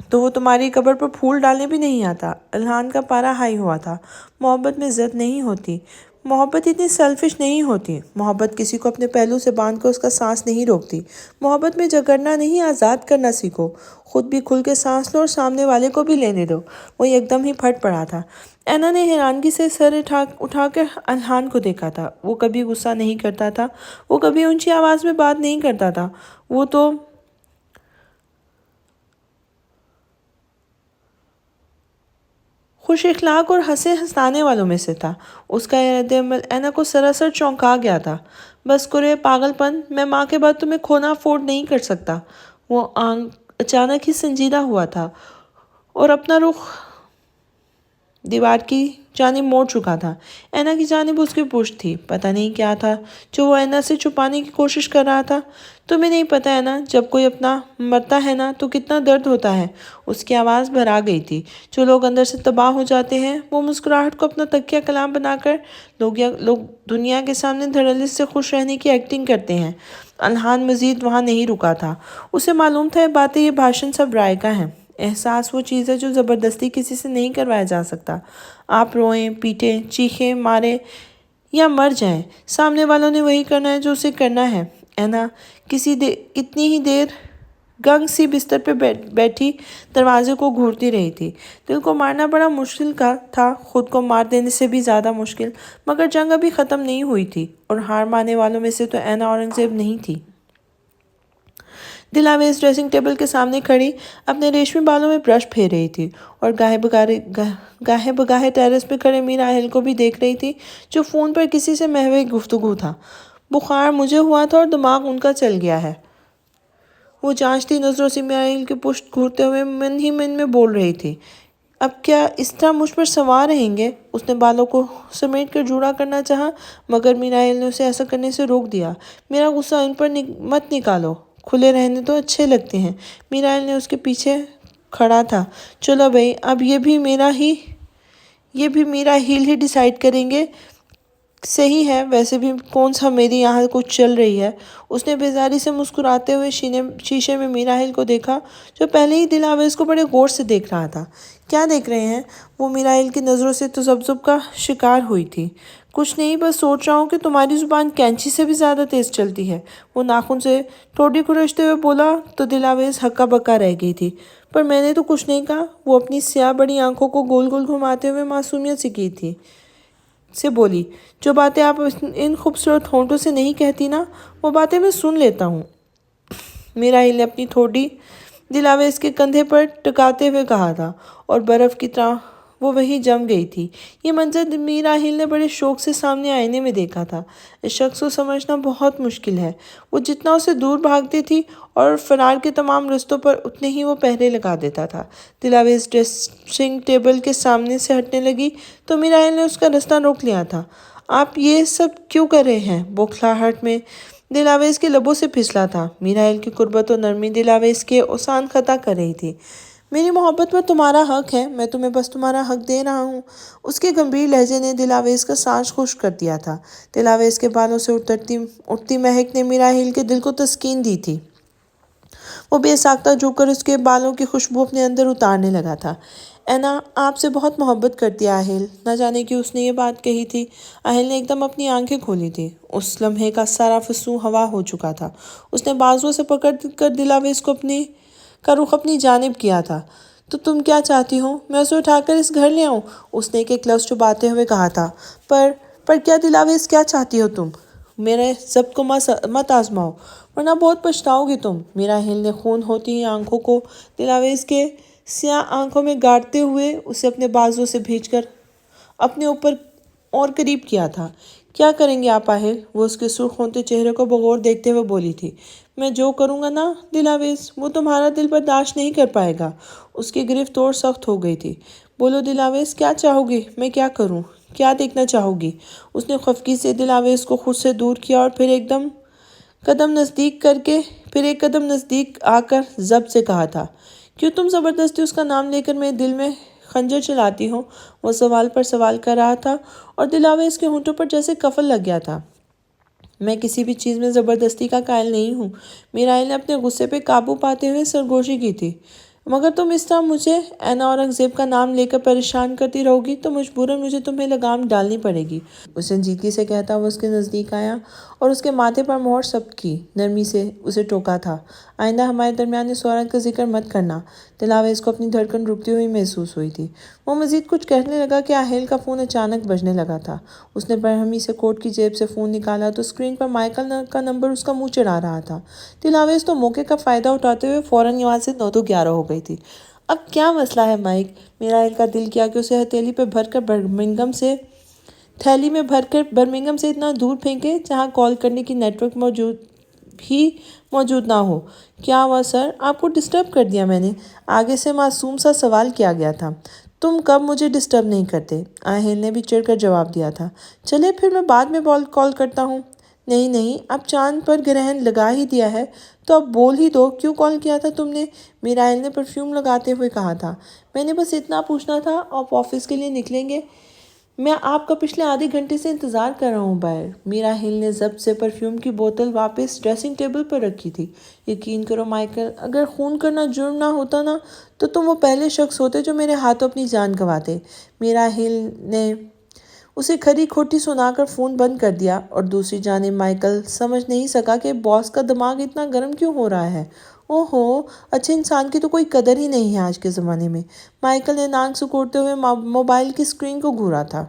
Speaker 1: تو وہ تمہاری قبر پر پھول ڈالنے بھی نہیں آتا۔ الہان کا پارا ہائی ہوا تھا۔ محبت میں ضد نہیں ہوتی، محبت اتنی سیلفش نہیں ہوتی، محبت کسی کو اپنے پہلو سے باندھ کر اس کا سانس نہیں روکتی، محبت میں جھگڑنا نہیں، آزاد کرنا سیکھو، خود بھی کھل کے سانس لو اور سامنے والے کو بھی لینے دو۔ وہ ایک دم ہی پھٹ پڑا تھا۔ اینا نے حیرانگی سے سر اٹھا کر الہان کو دیکھا تھا۔ وہ کبھی غصہ نہیں کرتا تھا، وہ کبھی اونچی آواز میں بات نہیں کرتا تھا، وہ تو خوش اخلاق اور ہنسے ہنسانے والوں میں سے تھا۔ اس کا رد عمل اینا کو سراسر چونکا گیا تھا۔ بس کرے پاگل پن، میں ماں کے بعد تمہیں کھونا افورڈ نہیں کر سکتا۔ وہ اچانک ہی سنجیدہ ہوا تھا اور اپنا رخ دیوار کی جانب موڑ چکا تھا۔ اینا کی جانب اس کی پشت تھی۔ پتہ نہیں کیا تھا جو وہ اینا سے چھپانے کی کوشش کر رہا تھا۔ تمہیں نہیں پتہ اینا، جب کوئی اپنا مرتا ہے نا تو کتنا درد ہوتا ہے۔ اس کی آواز بھرا گئی تھی۔ جو لوگ اندر سے تباہ ہو جاتے ہیں وہ مسکراہٹ کو اپنا تکیہ کلام بنا کر لوگ دنیا کے سامنے دھڑلے سے خوش رہنے کی ایکٹنگ کرتے ہیں۔ الہان مزید وہاں نہیں رکا تھا۔ اسے معلوم تھا یہ باتیں، یہ بھاشن سب رائے کا ہیں۔ احساس وہ چیز ہے جو زبردستی کسی سے نہیں کروایا جا سکتا۔ آپ روئیں، پیٹیں، چیخیں، ماریں یا مر جائیں، سامنے والوں نے وہی کرنا ہے جو اسے کرنا ہے۔ اینا کتنی ہی دیر گنگ سی بستر پہ بیٹھی دروازے کو گھورتی رہی تھی۔ دل کو مارنا بڑا مشکل تھا، خود کو مار دینے سے بھی زیادہ مشکل، مگر جنگ ابھی ختم نہیں ہوئی تھی اور ہار ماننے والوں میں سے تو اینا اورنگزیب نہیں تھی۔ دل آویز ڈریسنگ ٹیبل کے سامنے کھڑی اپنے ریشمی بالوں میں برش پھیر رہی تھی اور گاہے بگاہے ٹیرس پہ کھڑے میر اہل کو بھی دیکھ رہی تھی جو فون پر کسی سے محو گفتگو تھا۔ بخار مجھے ہوا تھا اور دماغ ان کا چل گیا ہے، وہ جانچتی نظروں سے میر اہل کی پشت گھورتے ہوئے من ہی من میں بول رہی تھی۔ اب کیا اس طرح مجھ پر سوار رہیں گے؟ اس نے بالوں کو سمیٹ کر جوڑا کرنا چاہا مگر میر اہل نے اسے ایسا کرنے سے روک دیا۔ میرا غصہ ان پر مت نکالو، کھلے رہنے تو اچھے لگتے ہیں۔ میر اہل نے اس کے پیچھے کھڑا تھا۔ چلو بھئی، اب یہ بھی میرا ہیل ہی ڈیسائیڈ کریں گے۔ صحیح ہے، ویسے بھی کون سا میری یہاں کچھ چل رہی ہے۔ اس نے بیزاری سے مسکراتے ہوئے شیشے میں میر اہل کو دیکھا جو پہلے ہی دل آویز کو بڑے غور سے دیکھ رہا تھا۔ کیا دیکھ رہے ہیں؟ وہ میر اہل کی نظروں سے تذبذب کا شکار ہوئی تھی۔ کچھ نہیں، بس سوچ رہا ہوں کہ تمہاری زبان کینچی سے بھی زیادہ تیز چلتی ہے، وہ ناخن سے ٹھوڑی کھرچتے ہوئے بولا تو دل آویز ہکا بکا رہ گئی تھی۔ پر میں نے تو کچھ نہیں کہا، وہ اپنی سیاہ بڑی آنکھوں کو گول گول گھماتے ہوئے معصومیت سے بولی۔ جو باتیں آپ ان خوبصورت ہونٹوں سے نہیں کہتی نا، وہ باتیں میں سن لیتا ہوں۔ میر اہل نے اپنی ٹھوڑی دل آویز کے کندھے پر ٹکاتے ہوئے کہا تھا اور برف کی طرح وہ وہی جم گئی تھی۔ یہ منظر میر اہل نے بڑے شوق سے سامنے آئینے میں دیکھا تھا۔ اس شخص کو سمجھنا بہت مشکل ہے۔ وہ جتنا اسے دور بھاگتی تھی اور فرار کے تمام رستوں پر اتنے ہی وہ پہرے لگا دیتا تھا۔ دل آویز ڈریسنگ ٹیبل کے سامنے سے ہٹنے لگی تو میر اہل نے اس کا رستہ روک لیا تھا۔ آپ یہ سب کیوں کر رہے ہیں؟ بوکھلاہٹ میں دل آویز کے لبوں سے پھسلا تھا۔ میر اہل کی قربت و نرمی دل آویز کے اوسان خطا کر رہی تھی۔ میری محبت پر تمہارا حق ہے، میں تمہیں بس تمہارا حق دے رہا ہوں۔ اس کے گمبھیر لہجے نے دل آویز کا سانس خشک کر دیا تھا۔ دل آویز کے بالوں سے اٹھتی مہک نے میر اہل کے دل کو تسکین دی تھی۔ وہ بے ساختہ جھک کر اس کے بالوں کی خوشبو اپنے اندر اتارنے لگا تھا۔ اینا آپ سے بہت محبت کرتی ہے اہل۔ نہ جانے کیوں اس نے یہ بات کہی تھی۔ اہل نے ایک دم اپنی آنکھیں کھولی تھی۔ اس لمحے کا سارا فسوں ہوا ہو چکا تھا۔ اس نے بازوؤں سے پکڑ کر دل آویز کا رخ اپنی جانب کیا تھا۔ تو تم کیا چاہتی ہو؟ میں اسے اٹھا کر اس گھر لے آؤں؟ اس نے ایک لفظ چباتے ہوئے کہا تھا۔ پر کیا دل آویز، کیا چاہتی ہو تم؟ میرے ضبط کو مت آزماؤ ورنہ بہت پچھتاؤ گی تم۔ میر اہل نے خون ہوتی ہی آنکھوں کو دل آویز کے سیاہ آنکھوں میں گاڑتے ہوئے اسے اپنے بازوؤں سے بھیج کر اپنے اوپر اور قریب کیا تھا۔ کیا کریں گے آپ اہل؟ وہ اس کے سرخ ہوتے چہرے کو بغور دیکھتے ہوئے بولی تھی۔ میں جو کروں گا نا دل آویز، وہ تمہارا دل برداشت نہیں کر پائے گا۔ اس کی گرفت اور سخت ہو گئی تھی۔ بولو دل آویز، کیا چاہو گی میں کیا کروں؟ کیا دیکھنا چاہو گی؟ اس نے خفگی سے دل آویز کو خود سے دور کیا اور پھر ایک قدم نزدیک آ کر ضبط سے کہا تھا۔ کیوں تم زبردستی اس کا نام لے کر میرے دل میں خنجر چلاتی ہو؟ وہ سوال پر سوال کر رہا تھا اور دل آویز کے ہونٹوں پر جیسے قفل لگ گیا تھا۔ میں کسی بھی چیز میں زبردستی کا قائل نہیں ہوں۔ میر اہل نے اپنے غصے پہ قابو پاتے ہوئے سرگوشی کی تھی۔ مگر تم اس طرح مجھے اینا اورنگزیب کا نام لے کر پریشان کرتی رہو گی تو مجبوراً مجھے تمہیں لگام ڈالنی پڑے گی۔ اس سنجیدگی سے کہتا ہوا اس کے نزدیک آیا اور اس کے ماتھے پر مہر ثبت کی نرمی سے اسے ٹوکا تھا۔ آئندہ ہمارے درمیان اس عورت کا ذکر مت کرنا۔ دل آویز کو اپنی دھڑکن رکتی ہوئی محسوس ہوئی تھی۔ وہ مزید کچھ کہنے لگا کہ اہل کا فون اچانک بجنے لگا تھا۔ اس نے برہمی سے کوٹ کی جیب سے فون نکالا تو اسکرین پر مائیکل کا نمبر اس کا منہ چڑھا رہا تھا۔ دل آویز تو موقع کا فائدہ اٹھاتے ہوئے فوراً یہاں سے 9 تو 11 ہو گئی تھی۔ اب کیا مسئلہ ہے مائک؟ میرائل کا دل کیا کہ اسے ہتھیلی پہ بھر کر تھیلی میں بھر کر برمنگم سے اتنا دور پھینکے جہاں کال کرنے کی نیٹ ورک موجود نہ ہو۔ کیا ہوا سر؟ آپ کو ڈسٹرب کر دیا میں نے؟ آگے سے معصوم سا سوال کیا گیا تھا۔ تم کب مجھے ڈسٹرب نہیں کرتے؟ آہیل نے بھی چڑھ کر جواب دیا تھا۔ چلے پھر میں بعد میں کال کرتا ہوں۔ نہیں نہیں، اب چاند پر گرہن لگا ہی دیا ہے تو اب بول ہی دو، کیوں کال کیا تھا تم نے؟ میرائل نے پرفیوم لگاتے ہوئے کہا تھا۔ میں نے بس اتنا پوچھنا تھا، آپ آفس کے لیے نکلیں گے؟ میں آپ کا پچھلے آدھے گھنٹے سے انتظار کر رہا ہوں باہر۔ میراحیل نے ضبط سے پرفیوم کی بوتل واپس ڈریسنگ ٹیبل پر رکھی تھی۔ یقین کرو مائیکل، اگر خون کرنا جرم نہ ہوتا نا تو تم وہ پہلے شخص ہوتے جو میرے ہاتھوں اپنی جان گنواتے۔ میراحیل نے اسے کھری کھوٹی سنا کر فون بند کر دیا اور دوسری جانب مائیکل سمجھ نہیں سکا کہ باس کا دماغ اتنا گرم کیوں ہو رہا ہے۔ اوہو، اچھے انسان کی تو کوئی قدر ہی نہیں ہے آج کے زمانے میں۔ مائیکل نے ناک سکوڑتے ہوئے موبائل کی اسکرین کو گھورا تھا۔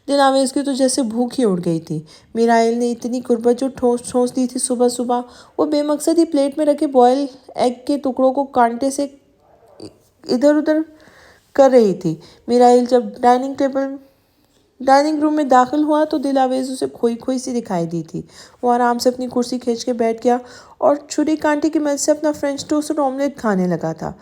Speaker 1: دلاویز کی تو جیسے بھوک ہی اڑ گئی تھی۔ میرائل نے اتنی قربت جو ٹھونس دی تھی صبح صبح، وہ بے مقصد ہی پلیٹ میں رکھے بوائل ایگ کے ٹکڑوں کو کانٹے سے ادھر ادھر کر رہی تھی۔ میرائل جب ڈائننگ روم میں داخل ہوا تو دلاویز اسے کھوئی کھوئی سی دکھائی دی تھی۔ وہ آرام سے اپنی کرسی کھینچ کے بیٹھ گیا اور چھری کانٹے کی مدد سے اپنا فرینچ ٹوسٹ اور آملیٹ کھانے لگا تھا۔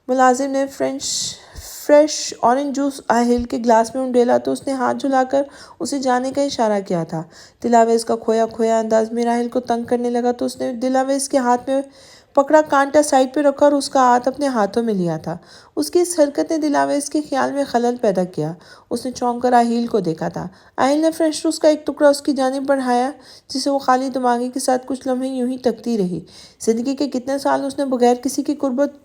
Speaker 1: ملازم نے فریش اورنج جوس آہیل کے گلاس میں انڈیلا تو اس نے ہاتھ جھلا کر اسے جانے کا اشارہ کیا تھا۔ دلاویز کا کھویا کھویا انداز میراحیل کو تنگ کرنے لگا تو اس نے دلاویز کے ہاتھ میں پکڑا کانٹا سائڈ پہ رکھا اور اس کا ہاتھ اپنے ہاتھوں میں لیا تھا۔ اس کی اس حرکت نے دلاویز کے خیال میں خلل پیدا کیا۔ اس نے چونک کر آہیل کو دیکھا تھا۔ آہیل نے فرینچ ٹوسٹ کا ایک ٹکڑا اس کی جانب بڑھایا جسے وہ خالی دماغی کے ساتھ کچھ لمحے یوں ہی تکتی رہی۔ زندگی کے کتنے سال اس نے بغیر کسی کی قربت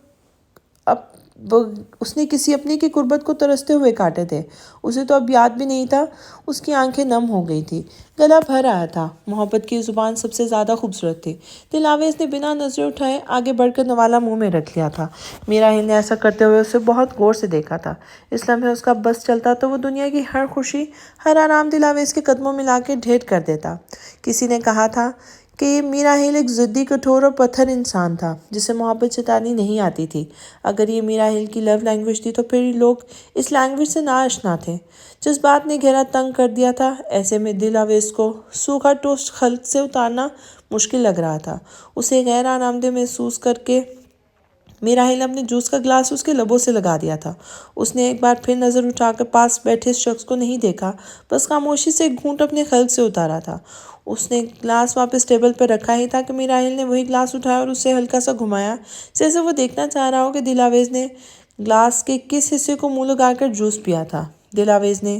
Speaker 1: اس نے کسی اپنے کی قربت کو ترستے ہوئے کاٹے تھے۔ اسے تو اب یاد بھی نہیں تھا۔ اس کی آنکھیں نم ہو گئی تھی، گلا بھر آیا تھا۔ محبت کی زبان سب سے زیادہ خوبصورت تھی۔ دلاویز نے بنا نظریں اٹھائے آگے بڑھ کر نوالا منہ میں رکھ لیا تھا۔ میراحیل نے ایسا کرتے ہوئے اسے بہت غور سے دیکھا تھا۔ اس لمحے اس کا بس چلتا تو وہ دنیا کی ہر خوشی، ہر آرام دلاویز کے قدموں میں لا کے ڈھیر کر دیتا۔ کسی نے کہا تھا کہ یہ میراحیل ایک ضدی، کٹھور اور پتھر انسان تھا جسے محبت جتانی نہیں آتی تھی۔ اگر یہ میراحیل کی لو لینگویج تھی تو پھر لوگ اس لینگویج سے ناآشنا تھے۔ جذبات نے گہرا تنگ کر دیا تھا۔ ایسے میں دلاویز کو سوکھا ٹوسٹ خلق سے اتارنا مشکل لگ رہا تھا۔ اسے غیر آرام دہ محسوس کر کے میراحیل نے اپنے جوس کا گلاس اس کے لبوں سے لگا دیا تھا۔ اس نے ایک بار پھر نظر اٹھا کر پاس بیٹھے اس شخص کو نہیں دیکھا، بس خاموشی سے ایک گھونٹ اپنے خلق سے اتارا تھا۔ اس نے گلاس واپس ٹیبل پر رکھا ہی تھا کہ میراحیل نے وہی گلاس اٹھایا اور اسے ہلکا سا گھمایا، جیسے وہ دیکھنا چاہ رہا ہو کہ دلاویز نے گلاس کے کس حصے کو منہ لگا کر جوس پیا تھا۔ دلاویز نے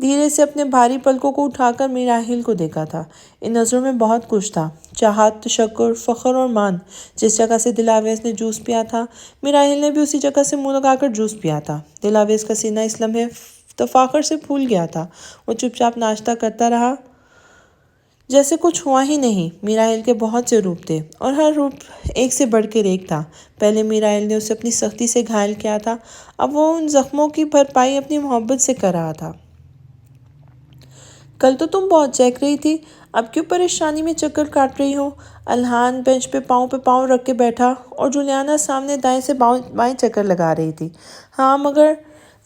Speaker 1: دھیرے سے اپنے بھاری پلکوں کو اٹھا کر میراحیل کو دیکھا تھا۔ ان نظروں میں بہت کچھ تھا، چاہت، تشکر، فخر اور مان۔ جس جگہ سے دلاویز نے جوس پیا تھا، میراحیل نے بھی اسی جگہ سے منہ لگا کر جوس پیا تھا۔ دلاویز کا سینہ اس لمحے تفاخر سے پھول گیا تھا۔ وہ چپ چاپ ناشتہ کرتا رہا جیسے کچھ ہوا ہی نہیں۔ میراحیل کے بہت سے روپ تھے اور ہر روپ ایک سے بڑھ کر ایک تھا۔ پہلے میراحیل نے اسے اپنی سختی سے گھائل کیا تھا، اب وہ ان زخموں کی بھرپائی اپنی محبت سے کر رہا تھا۔ کل تو تم بہت چہک رہی تھی، اب کیوں پریشانی میں چکر کاٹ رہی ہو؟ الہان بینچ پہ پاؤں رکھ کے بیٹھا اور جولیانا سامنے دائیں سے بائیں چکر لگا رہی تھی۔ ہاں، مگر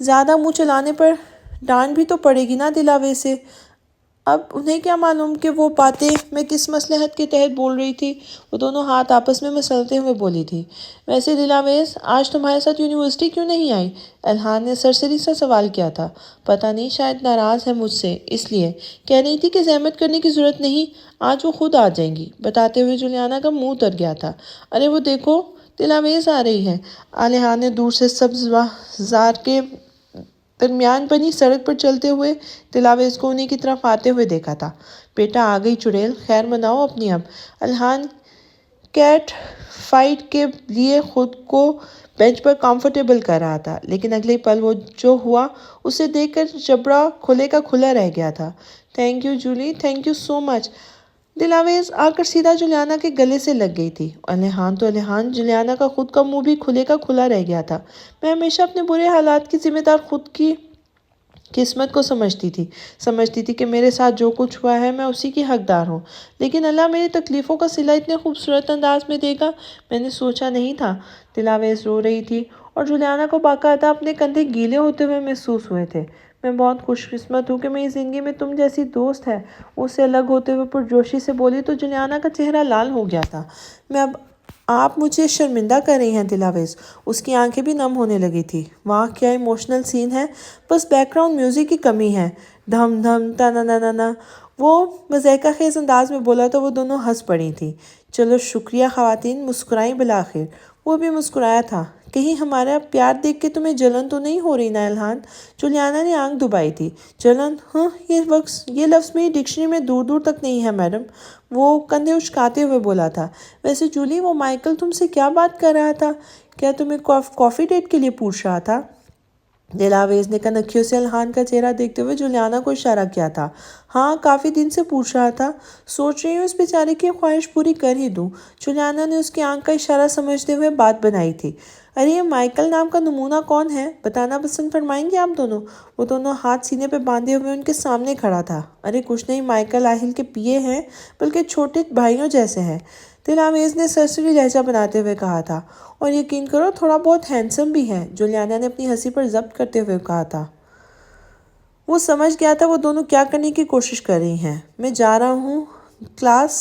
Speaker 1: زیادہ منہ چلانے پر ڈانٹ بھی تو پڑے گی نا دلاویز سے۔ اب انہیں کیا معلوم کہ وہ باتیں میں کس مصلحت کے تحت بول رہی تھی۔ وہ دونوں ہاتھ آپس میں مسلتے ہوئے بولی تھی۔ ویسے دلاویز، آج تمہارے ساتھ یونیورسٹی کیوں نہیں آئی؟ الہان نے سرسری سا سوال کیا تھا۔ پتہ نہیں، شاید ناراض ہے مجھ سے، اس لیے کہہ رہی تھی کہ زحمت کرنے کی ضرورت نہیں، آج وہ خود آ جائیں گی۔ بتاتے ہوئے جولیانا کا منہ اتر گیا تھا۔ ارے وہ دیکھو، دلاویز آ رہی ہے۔ الہان نے دور سے سبز بازار کے درمیان بنی سڑک پر چلتے ہوئے دلاویز کو انہی کی طرف آتے ہوئے دیکھا تھا۔ بیٹا آ گئی چڑیل، خیر مناؤ اپنی اب۔ الہان کیٹ فائٹ کے لیے خود کو بینچ پر کمفرٹیبل کر رہا تھا، لیکن اگلے پل وہ جو ہوا اسے دیکھ کر جبڑا کھلے کا کھلا رہ گیا تھا۔ Thank you Julie, thank you so much. Dilawaiz آ کر سیدھا جولیانا کے گلے سے لگ گئی تھی۔ الہان، جولیانا کا خود کا منہ بھی کھلے کا کھلا رہ گیا تھا۔ میں ہمیشہ اپنے برے حالات کی ذمہ دار خود کی قسمت کو سمجھتی تھی کہ میرے ساتھ جو کچھ ہوا ہے میں اسی کی حقدار ہوں، لیکن اللہ میری تکلیفوں کا صلہ اتنے خوبصورت انداز میں دے گا، میں نے سوچا نہیں تھا۔ دلاویز رو رہی تھی اور جولیانا کو باقاعدہ اپنے کندھے گیلے ہوتے ہوئے محسوس ہوئے تھے۔ میں بہت خوش قسمت ہوں کہ میری زندگی میں تم جیسی دوست ہے، اس سے الگ ہوتے ہوئے پرجوشی سے بولی تو جولیانا کا چہرہ لال ہو گیا تھا۔ آپ مجھے شرمندہ کر رہی ہیں دلاویز، اس کی آنکھیں بھی نم ہونے لگی تھی۔ واہ کیا ایموشنل سین ہے، بس بیک گراؤنڈ میوزک کی کمی ہے۔ دھم دھم تنا نا نا نا، وہ مضحکہ خیز انداز میں بولا تو وہ دونوں ہنس پڑی تھیں۔ چلو شکریہ خواتین، مسکرائیں بالآخر۔ وہ بھی مسکرایا تھا۔ کہیں ہمارا پیار دیکھ کے تمہیں جلن تو نہیں ہو رہی نا الہان؟ جولیانا نے آنکھ دبائی تھی۔ جلن؟ ہاں، یہ لفظ میری ڈکشنری میں دور دور تک نہیں ہے میڈم، وہ کندھے اچکاتے ہوئے بولا تھا۔ ویسے جولی، وہ مائیکل تم سے کیا بات کر رہا تھا؟ کیا تمہیں کافی ڈیٹ کے لیے پوچھ رہا تھا؟ دلاویز نے کنکھیوں سے الہان کا چہرہ دیکھتے ہوئے جولیانا کو اشارہ کیا تھا۔ ہاں، کافی دن سے پوچھ رہا تھا، سوچ رہی ہوں اس بیچارے کی خواہش پوری کر ہی دوں۔ جولیانا نے اس کی آنکھ کا اشارہ سمجھتے ہوئے بات بنائی تھی۔ ارے یہ مائیکل نام کا نمونہ کون ہے؟ بتانا پسند فرمائیں گے آپ دونوں؟ وہ دونوں ہاتھ سینے پہ باندھے ہوئے ان کے سامنے کھڑا تھا۔ ارے کچھ نہیں، مائیکل آہل کے پیے ہیں، بلکہ چھوٹے بھائیوں جیسے ہیں، دلاویز نے سرسری لہجہ بناتے ہوئے کہا تھا۔ اور یقین کرو تھوڑا بہت ہینڈسم بھی ہے، جولیانا نے اپنی ہنسی پر ضبط کرتے ہوئے کہا تھا۔ وہ سمجھ گیا تھا وہ دونوں کیا کرنے کی کوشش کر رہی ہیں۔ میں جا رہا ہوں کلاس،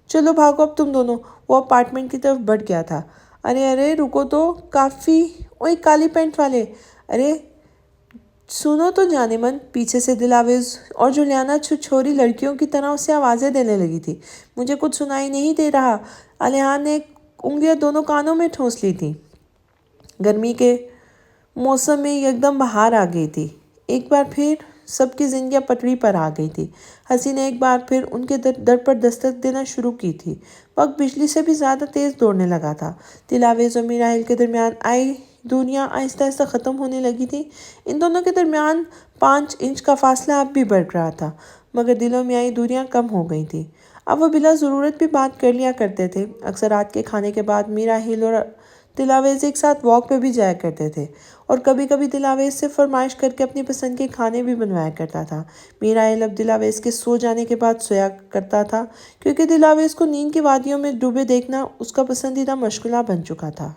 Speaker 1: چلو بھاگو اب تم دونوں۔ وہ اپارٹمنٹ کی طرف بڑھ گیا تھا۔ ارے رکو تو، کافی، اوئے کالی پینٹ والے، ارے سنو تو جانے من، پیچھے سے دلاویز اور جولیانا چھوری لڑکیوں کی طرح اسے آوازیں دینے لگی تھی۔ مجھے کچھ سنائی نہیں دے رہا۔ الہان نے انگلیاں دونوں کانوں میں ٹھونس لی تھی۔ گرمی کے موسم میں یکدم بہار آ گئی تھی۔ ایک بار پھر سب کی زندگیاں پٹری پر آ گئی تھی۔ ہنسی نے ایک بار پھر ان کے در پر دستک دینا شروع کی تھی۔ وقت بجلی سے بھی زیادہ تیز دوڑنے لگا تھا۔ دلاویز اور میراحل کے درمیان آئی دوریاں آہستہ آہستہ ختم ہونے لگی تھیں۔ ان دونوں کے درمیان 5 انچ کا فاصلہ اب بھی بڑھ رہا تھا، مگر دلوں میں آئی دوریاں کم ہو گئی تھیں۔ اب وہ بلا ضرورت بھی بات کر لیا کرتے تھے۔ اکثر رات کے کھانے کے بعد میراحل اور دلاویز ایک ساتھ واک پہ بھی جایا کرتے تھے، اور کبھی کبھی دلاویز سے فرمائش کر کے اپنی پسند کے کھانے بھی بنوایا کرتا تھا۔ میراحل اب دلاویز کے سو جانے کے بعد سویا کرتا تھا، کیونکہ دلاویز کو نیند کی وادیوں میں ڈوبے دیکھنا اس کا پسندیدہ مشغلہ بن چکا تھا۔